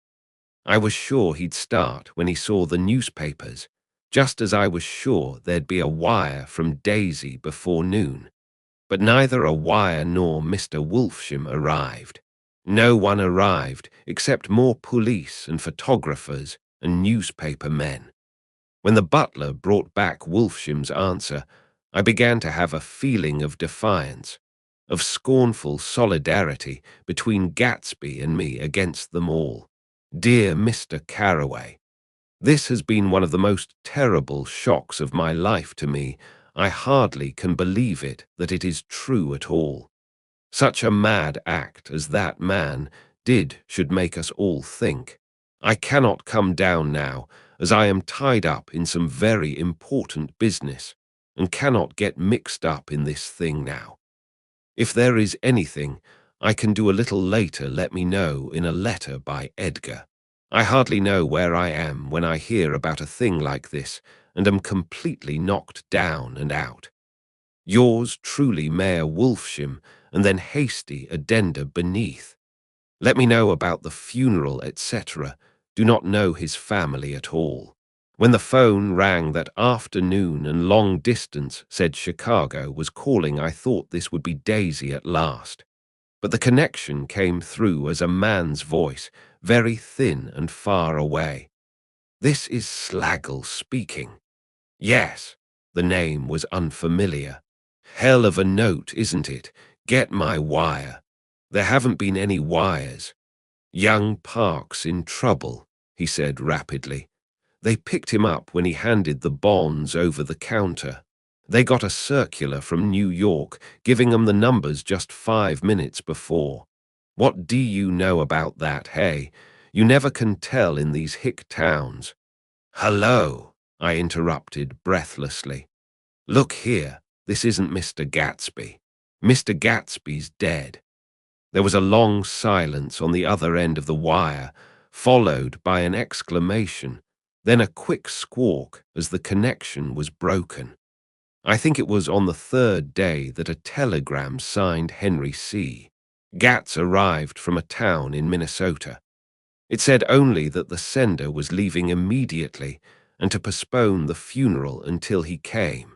I was sure he'd start when he saw the newspapers, just as I was sure there'd be a wire from Daisy before noon. But neither a wire nor Mr. Wolfsham arrived. No one arrived except more police and photographers and newspaper men. When the butler brought back Wolfsham's answer, I began to have a feeling of defiance, of scornful solidarity between Gatsby and me against them all. Dear Mr. Carraway, this has been one of the most terrible shocks of my life to me. I hardly can believe it that it is true at all. Such a mad act as that man did should make us all think. I cannot come down now, as I am tied up in some very important business, and cannot get mixed up in this thing now. If there is anything I can do a little later, let me know in a letter by Edgar. I hardly know where I am when I hear about a thing like this, and am completely knocked down and out. Yours truly, Mayor Wolfsham, and then hasty addenda beneath. Let me know about the funeral, etc. Do not know his family at all. When the phone rang that afternoon and long distance said Chicago was calling, I thought this would be Daisy at last. But the connection came through as a man's voice, very thin and far away. This is Slaggle speaking. Yes, the name was unfamiliar. Hell of a note, isn't it? Get my wire. There haven't been any wires. Young Park's in trouble, he said rapidly. They picked him up when he handed the bonds over the counter. They got a circular from New York giving them the numbers just 5 minutes before. What do you know about that, hey? You never can tell in these hick towns. Hello, I interrupted breathlessly. Look here, this isn't Mr. Gatsby. Mr. Gatsby's dead. There was a long silence on the other end of the wire, followed by an exclamation, then a quick squawk as the connection was broken. I think it was on the third day that a telegram signed Henry C. Gats arrived from a town in Minnesota. It said only that the sender was leaving immediately and to postpone the funeral until he came.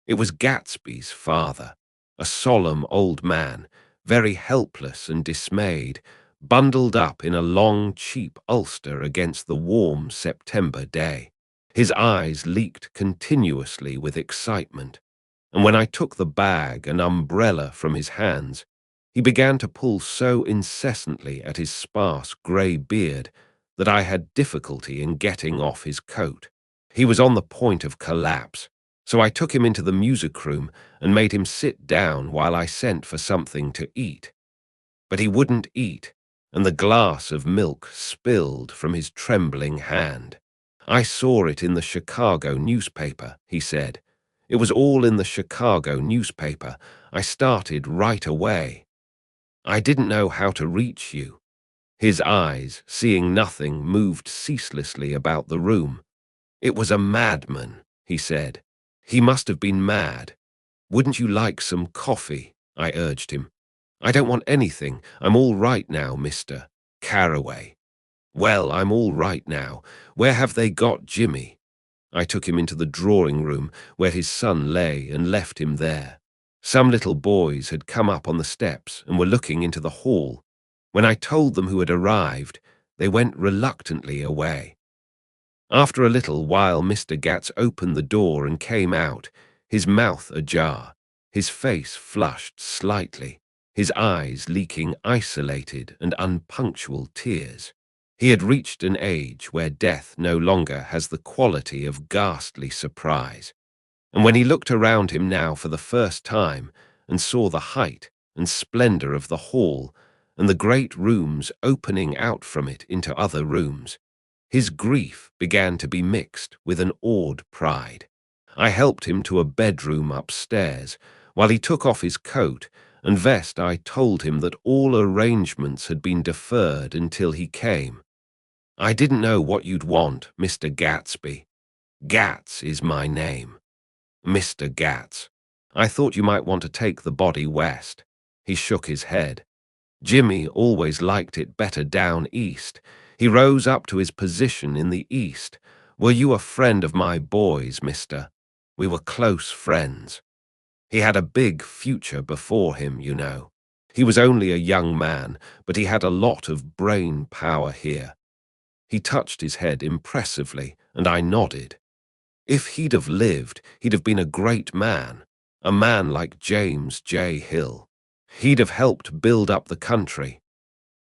It was Gatsby's father, a solemn old man, very helpless and dismayed, bundled up in a long, cheap ulster against the warm September day. His eyes leaked continuously with excitement, and when I took the bag and umbrella from his hands, he began to pull so incessantly at his sparse grey beard that I had difficulty in getting off his coat. He was on the point of collapse, so I took him into the music room and made him sit down while I sent for something to eat. But he wouldn't eat, and the glass of milk spilled from his trembling hand. I saw it in the Chicago newspaper, he said. It was all in the Chicago newspaper. I started right away. I didn't know how to reach you. His eyes, seeing nothing, moved ceaselessly about the room. It was a madman, he said. He must have been mad. Wouldn't you like some coffee? I urged him. I don't want anything. I'm all right now, Mr. Carraway. Well, I'm all right now. Where have they got Jimmy? I took him into the drawing room where his son lay and left him there. Some little boys had come up on the steps and were looking into the hall. When I told them who had arrived, they went reluctantly away. After a little while, Mr. Gats opened the door and came out, his mouth ajar, his face flushed slightly, his eyes leaking isolated and unpunctual tears. He had reached an age where death no longer has the quality of ghastly surprise. And when he looked around him now for the first time and saw the height and splendor of the hall and the great rooms opening out from it into other rooms, his grief began to be mixed with an awed pride. I helped him to a bedroom upstairs. While he took off his coat and vest, I told him that all arrangements had been deferred until he came. I didn't know what you'd want, Mr. Gatsby. Gats is my name. Mr. Gats. I thought you might want to take the body west. He shook his head. Jimmy always liked it better down east. He rose up to his position in the east. Were you a friend of my boys, mister? We were close friends. He had a big future before him, you know. He was only a young man, but he had a lot of brain power here. He touched his head impressively, and I nodded. If he'd have lived, he'd have been a great man, a man like James J. Hill. He'd have helped build up the country.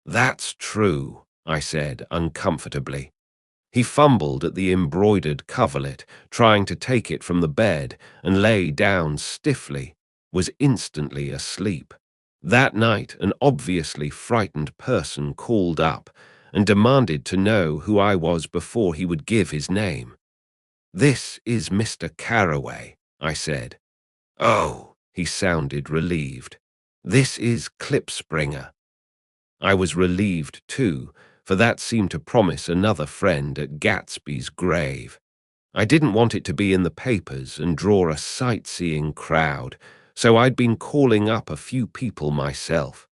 That's true, I said uncomfortably. He fumbled at the embroidered coverlet, trying to take it from the bed, and lay down stiffly, was instantly asleep. That night, an obviously frightened person called up and demanded to know who I was before he would give his name. "This is Mr. Carraway," I said. "Oh," he sounded relieved. "This is Klipspringer." I was relieved too, for that seemed to promise another friend at Gatsby's grave. I didn't want it to be in the papers and draw a sightseeing crowd, so I'd been calling up a few people myself.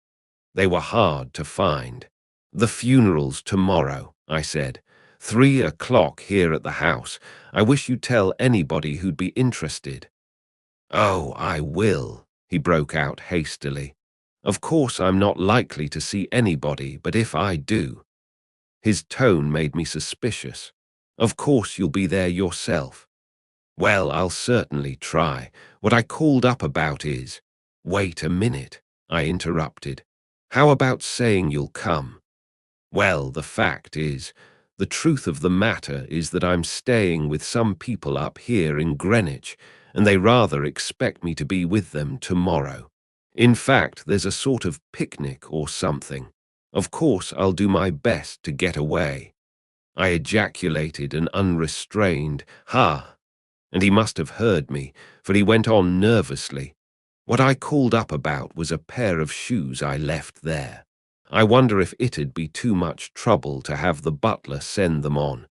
They were hard to find. "The funeral's tomorrow," I said. 3 o'clock here at the house. I wish you'd tell anybody who'd be interested." "Oh, I will," he broke out hastily. "Of course I'm not likely to see anybody, but if I do—" His tone made me suspicious. "Of course you'll be there yourself." "Well, I'll certainly try. What I called up about is—" "Wait a minute," I interrupted. "How about saying you'll come?" "Well, the fact is, the truth of the matter is that I'm staying with some people up here in Greenwich, and they rather expect me to be with them tomorrow. In fact, there's a sort of picnic or something. Of course, I'll do my best to get away." I ejaculated an unrestrained "Ha!" and he must have heard me, for he went on nervously. "What I called up about was a pair of shoes I left there. I wonder if it'd be too much trouble to have the butler send them on.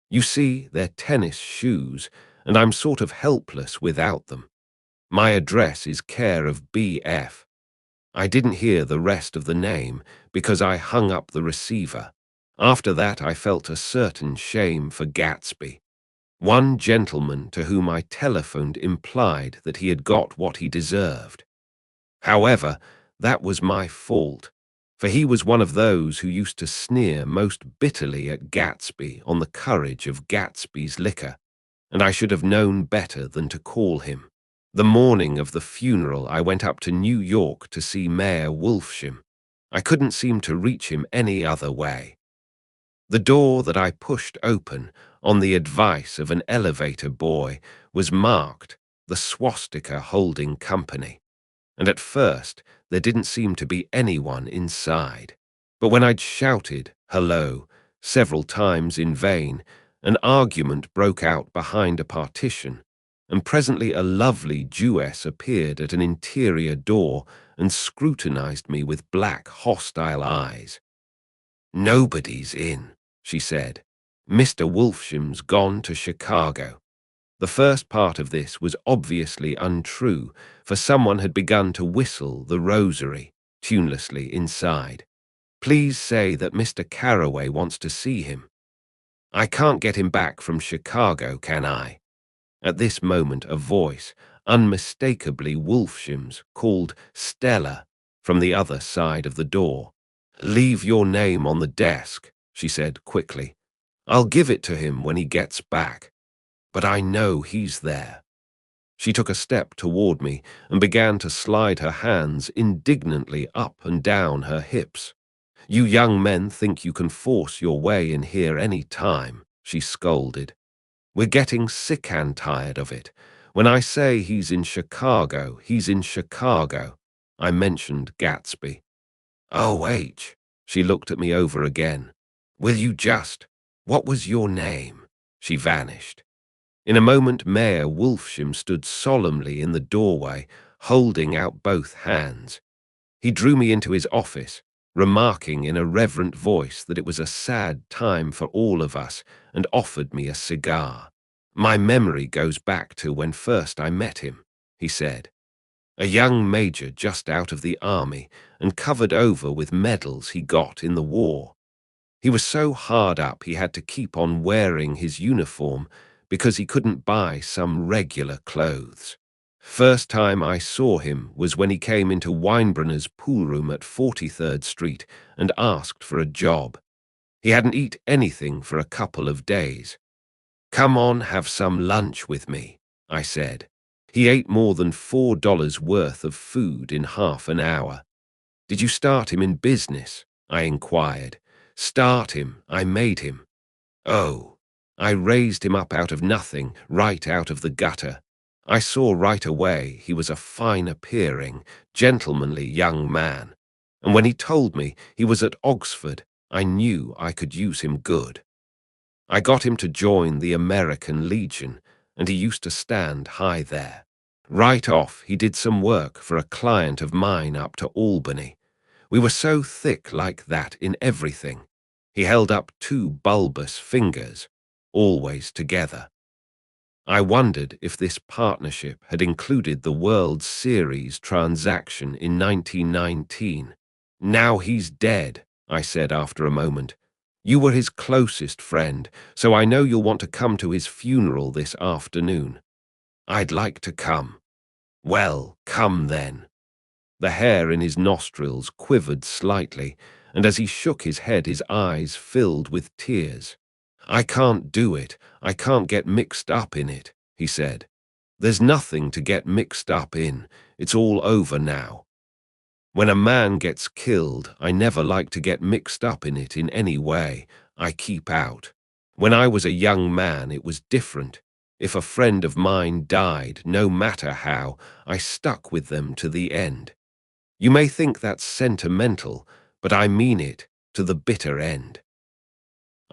You see, they're tennis shoes, and I'm sort of helpless without them. My address is care of B.F. I didn't hear the rest of the name because I hung up the receiver. After that, I felt a certain shame for Gatsby. One gentleman to whom I telephoned implied that he had got what he deserved. However, that was my fault, for he was one of those who used to sneer most bitterly at Gatsby on the courage of Gatsby's liquor, and I should have known better than to call him. The morning of the funeral, I went up to New York to see Mayor Wolfsham. I couldn't seem to reach him any other way. The door that I pushed open, on the advice of an elevator boy, was marked "The Swastika Holding Company," and at first there didn't seem to be anyone inside. But when I'd shouted "hello" several times in vain, an argument broke out behind a partition, and presently a lovely Jewess appeared at an interior door and scrutinized me with black, hostile eyes. "Nobody's in," she said. "Mr. Wolfsham's gone to Chicago." The first part of this was obviously untrue, for someone had begun to whistle the rosary tunelessly inside. "Please say that Mr. Carraway wants to see him." "I can't get him back from Chicago, can I?" At this moment a voice, unmistakably Wolfsham's, called "Stella" from the other side of the door. "Leave your name on the desk," she said quickly. "I'll give it to him when he gets back. But I know he's there." She took a step toward me and began to slide her hands indignantly up and down her hips. "You young men think you can force your way in here any time," she scolded. "We're getting sick and tired of it. When I say he's in Chicago, he's in Chicago." I mentioned Gatsby. "Oh, H." She looked at me over again. "Will you just— what was your name?" She vanished. In a moment, Mayor Wolfsham stood solemnly in the doorway, holding out both hands. He drew me into his office, remarking in a reverent voice that it was a sad time for all of us, and offered me a cigar. "My memory goes back to when first I met him," he said. "A young major just out of the army and covered over with medals he got in the war. He was so hard up he had to keep on wearing his uniform because he couldn't buy some regular clothes. First time I saw him was when he came into Weinbrenner's pool room at 43rd Street and asked for a job. He hadn't eaten anything for a couple of days. "Come on, have some lunch with me," I said. He ate more than $4 worth of food in half an hour. "Did you start him in business?" I inquired. "Start him, I made him." "Oh." I raised him up out of nothing, right out of the gutter. I saw right away he was a fine-appearing, gentlemanly young man. And when he told me he was at Oxford, I knew I could use him good. I got him to join the American Legion, and he used to stand high there. Right off, he did some work for a client of mine up to Albany. We were so thick like that in everything. He held up two bulbous fingers, always together. I wondered if this partnership had included the World Series transaction in 1919. "Now he's dead," I said after a moment. "You were his closest friend, so I know you'll want to come to his funeral this afternoon." "I'd like to come." "Well, come then." The hair in his nostrils quivered slightly, and as he shook his head, his eyes filled with tears. "I can't do it. I can't get mixed up in it," he said. "There's nothing to get mixed up in. It's all over now. When a man gets killed, I never like to get mixed up in it in any way. I keep out. When I was a young man, it was different. If a friend of mine died, no matter how, I stuck with them to the end. You may think that's sentimental, but I mean it, to the bitter end."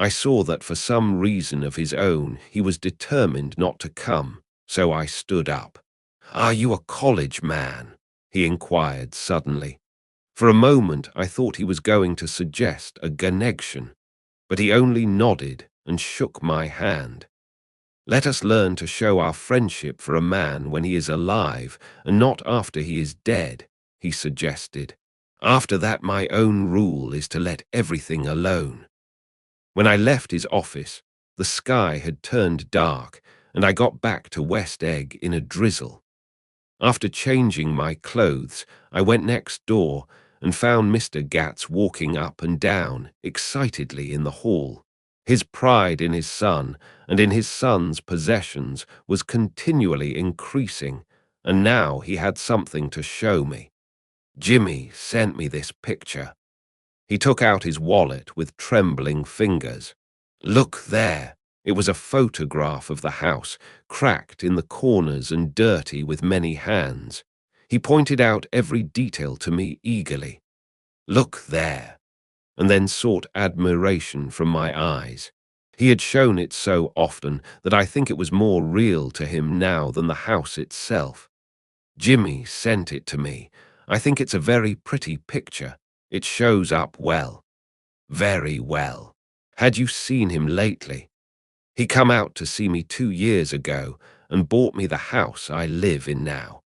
I saw that for some reason of his own, he was determined not to come, so I stood up. "Are you a college man?" he inquired suddenly. For a moment I thought he was going to suggest a connection, but he only nodded and shook my hand. "Let us learn to show our friendship for a man when he is alive and not after he is dead," he suggested. "After that, my own rule is to let everything alone." When I left his office, the sky had turned dark, and I got back to West Egg in a drizzle. After changing my clothes, I went next door and found Mr. Gatz walking up and down excitedly in the hall. His pride in his son and in his son's possessions was continually increasing, and now he had something to show me. "Jimmy sent me this picture." He took out his wallet with trembling fingers. "Look there." It was a photograph of the house, cracked in the corners and dirty with many hands. He pointed out every detail to me eagerly. "Look there," and then sought admiration from my eyes. He had shown it so often that I think it was more real to him now than the house itself. "Jimmy sent it to me. I think it's a very pretty picture. It shows up well." "Very well. Had you seen him lately?" "He come out to see me 2 years ago and bought me the house I live in now.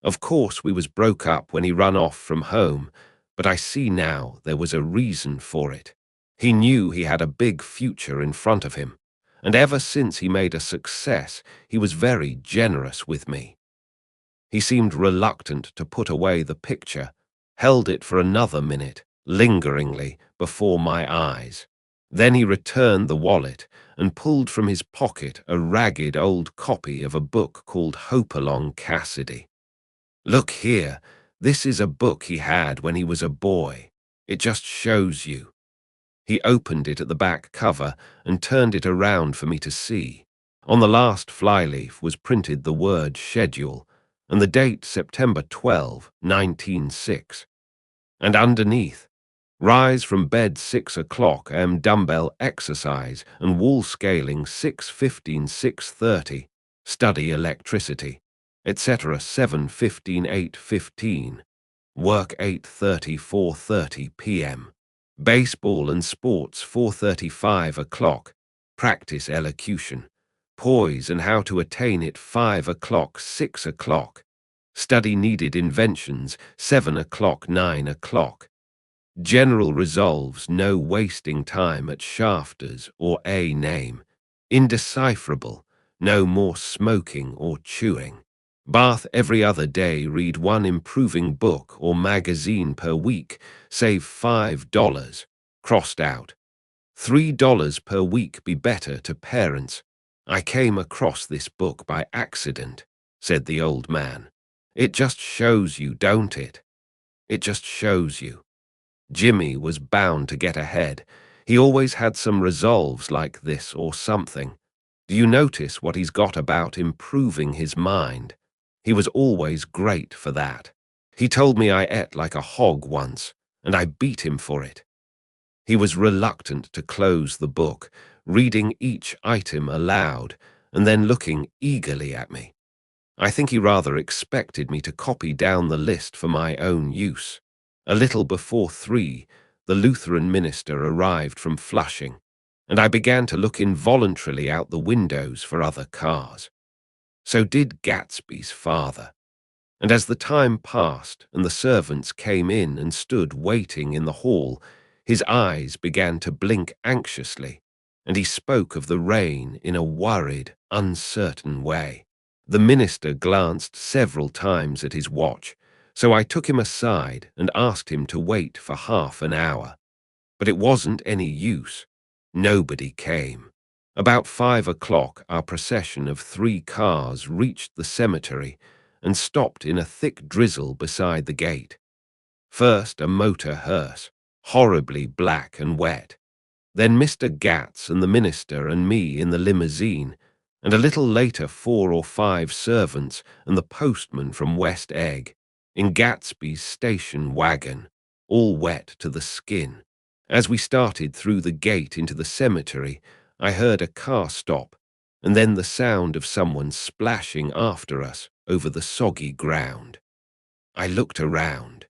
Of course we was broke up when he run off from home, but I see now there was a reason for it. He knew he had a big future in front of him, and ever since he made a success, he was very generous with me." He seemed reluctant to put away the picture, held it for another minute, lingeringly, before my eyes. Then he returned the wallet and pulled from his pocket a ragged old copy of a book called Hopalong Cassidy. "Look here, this is a book he had when he was a boy. It just shows you." He opened it at the back cover and turned it around for me to see. On the last flyleaf was printed the word schedule, and the date September 12, 1906. And underneath, "Rise from bed 6 o'clock, dumbbell exercise and wall scaling 6:15, 6:30, study electricity, etc. 7:15, 8:15, work 8:30, 4:30 p.m. Baseball and sports 4:30, 5 o'clock, practice elocution, poise and how to attain it 5 o'clock, 6 o'clock, study needed inventions 7 o'clock, 9 o'clock. General resolves no wasting time at shafters or a name. Indecipherable, no more smoking or chewing." Bath every other day, read one improving book or magazine per week, save $5. Crossed out. $3 per week be better to parents. I came across this book by accident, said the old man. It just shows you, don't it? It just shows you. Jimmy was bound to get ahead. He always had some resolves like this or something. Do you notice what he's got about improving his mind? He was always great for that. He told me I ate like a hog once, and I beat him for it. He was reluctant to close the book, reading each item aloud, and then looking eagerly at me. I think he rather expected me to copy down the list for my own use. A little before 3, the Lutheran minister arrived from Flushing, and I began to look involuntarily out the windows for other cars. So did Gatsby's father. And as the time passed and the servants came in and stood waiting in the hall, his eyes began to blink anxiously, and he spoke of the rain in a worried, uncertain way. The minister glanced several times at his watch, so I took him aside and asked him to wait for half an hour. But it wasn't any use. Nobody came. About 5 o'clock, our procession of 3 cars reached the cemetery and stopped in a thick drizzle beside the gate. First, a motor hearse, horribly black and wet. Then Mr. Gats and the minister and me in the limousine, and a little later 4 or 5 servants and the postman from West Egg, in Gatsby's station wagon, all wet to the skin. As we started through the gate into the cemetery, I heard a car stop, and then the sound of someone splashing after us over the soggy ground. I looked around.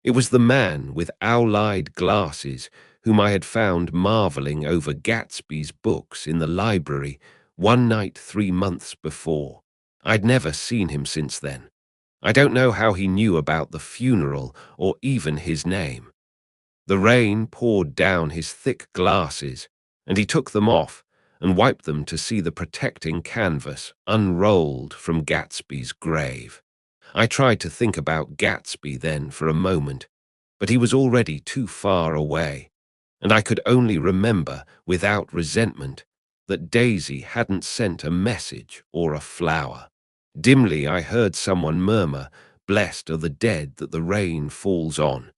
It was the man with owl-eyed glasses whom I had found marveling over Gatsby's books in the library one night 3 months before. I'd never seen him since then. I don't know how he knew about the funeral or even his name. The rain poured down his thick glasses, and he took them off and wiped them to see the protecting canvas unrolled from Gatsby's grave. I tried to think about Gatsby then for a moment, but he was already too far away, and I could only remember, without resentment, that Daisy hadn't sent a message or a flower. Dimly I heard someone murmur, "Blessed are the dead that the rain falls on."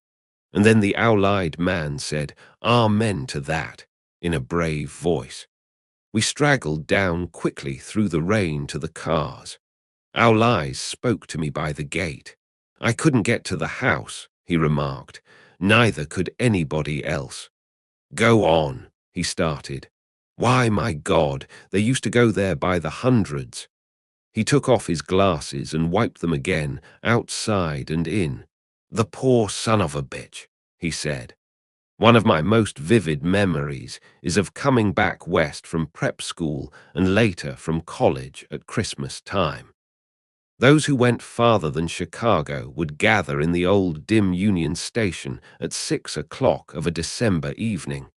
And then the owl-eyed man said, "Amen to that," in a brave voice. We straggled down quickly through the rain to the cars. Owl Eyes spoke to me by the gate. "I couldn't get to the house," he remarked. "Neither could anybody else." "Go on," he started. "Why, my God, they used to go there by the hundreds." He took off his glasses and wiped them again, outside and in. "The poor son of a bitch," he said. "One of my most vivid memories is of coming back west from prep school and later from college at Christmas time. Those who went farther than Chicago would gather in the old dim Union Station at 6 o'clock of a December evening,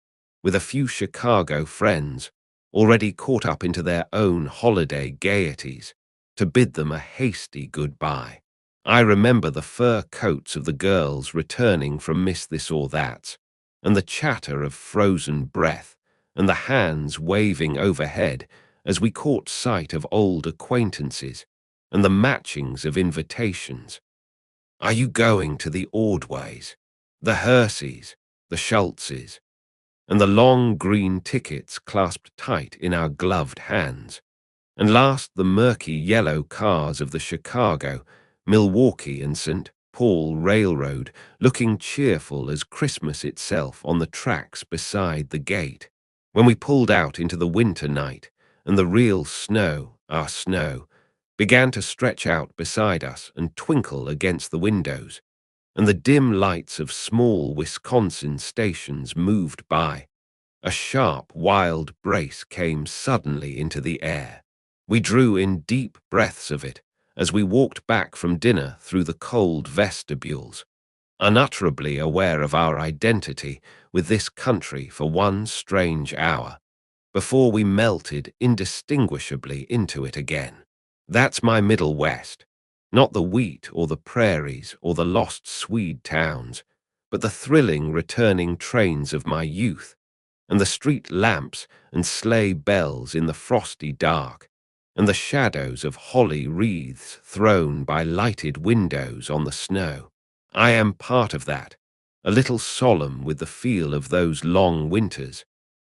with a few Chicago friends, already caught up into their own holiday gaieties, to bid them a hasty goodbye. I remember the fur coats of the girls returning from Miss This or That's, and the chatter of frozen breath, and the hands waving overhead as we caught sight of old acquaintances, and the matchings of invitations. "Are you going to the Ordways, the Herseys, the Schultzes?" And the long green tickets clasped tight in our gloved hands. And last, the murky yellow cars of the Chicago, Milwaukee and St. Paul Railroad, looking cheerful as Christmas itself on the tracks beside the gate. When we pulled out into the winter night, and the real snow, our snow, began to stretch out beside us and twinkle against the windows, and the dim lights of small Wisconsin stations moved by, a sharp, wild brace came suddenly into the air. We drew in deep breaths of it as we walked back from dinner through the cold vestibules, unutterably aware of our identity with this country for one strange hour, before we melted indistinguishably into it again. That's my Middle West, Not the wheat or the prairies or the lost Swede towns, but the thrilling returning trains of my youth, and the street lamps and sleigh bells in the frosty dark, and the shadows of holly wreaths thrown by lighted windows on the snow. I am part of that, a little solemn with the feel of those long winters,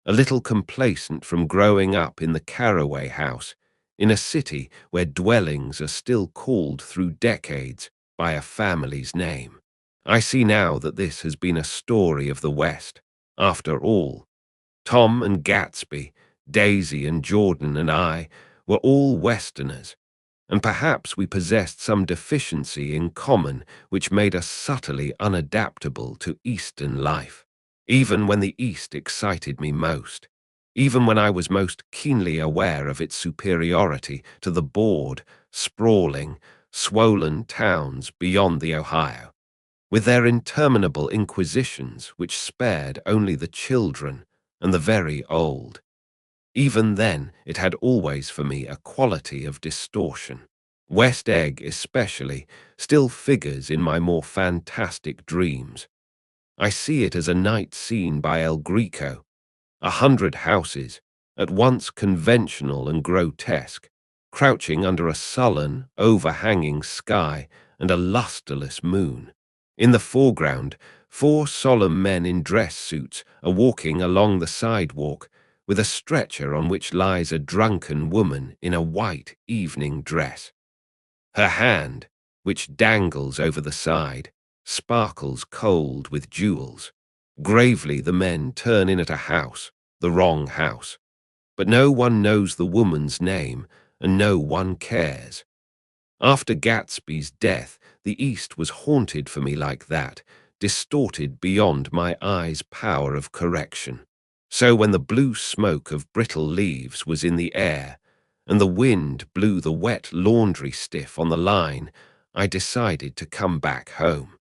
a little complacent from growing up in the Carraway house, in a city where dwellings are still called through decades by a family's name. I see now that this has been a story of the West. After all, Tom and Gatsby, Daisy and Jordan and I were all Westerners, and perhaps we possessed some deficiency in common which made us subtly unadaptable to Eastern life. Even when the East excited me most, even when I was most keenly aware of its superiority to the bored, sprawling, swollen towns beyond the Ohio, with their interminable inquisitions which spared only the children and the very old. Even then, it had always for me a quality of distortion. West Egg, especially, still figures in my more fantastic dreams. I see it as a night scene by El Greco, 100 houses, at once conventional and grotesque, crouching under a sullen, overhanging sky and a lusterless moon. In the foreground, 4 solemn men in dress suits are walking along the sidewalk, with a stretcher on which lies a drunken woman in a white evening dress. Her hand, which dangles over the side, sparkles cold with jewels. Gravely the men turn in at a house, the wrong house. But no one knows the woman's name, and no one cares. After Gatsby's death, the East was haunted for me like that, distorted beyond my eyes' power of correction. So when the blue smoke of brittle leaves was in the air, and the wind blew the wet laundry stiff on the line, I decided to come back home.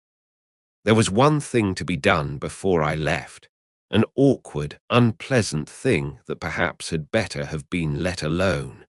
There was one thing to be done before I left, an awkward, unpleasant thing that perhaps had better have been let alone.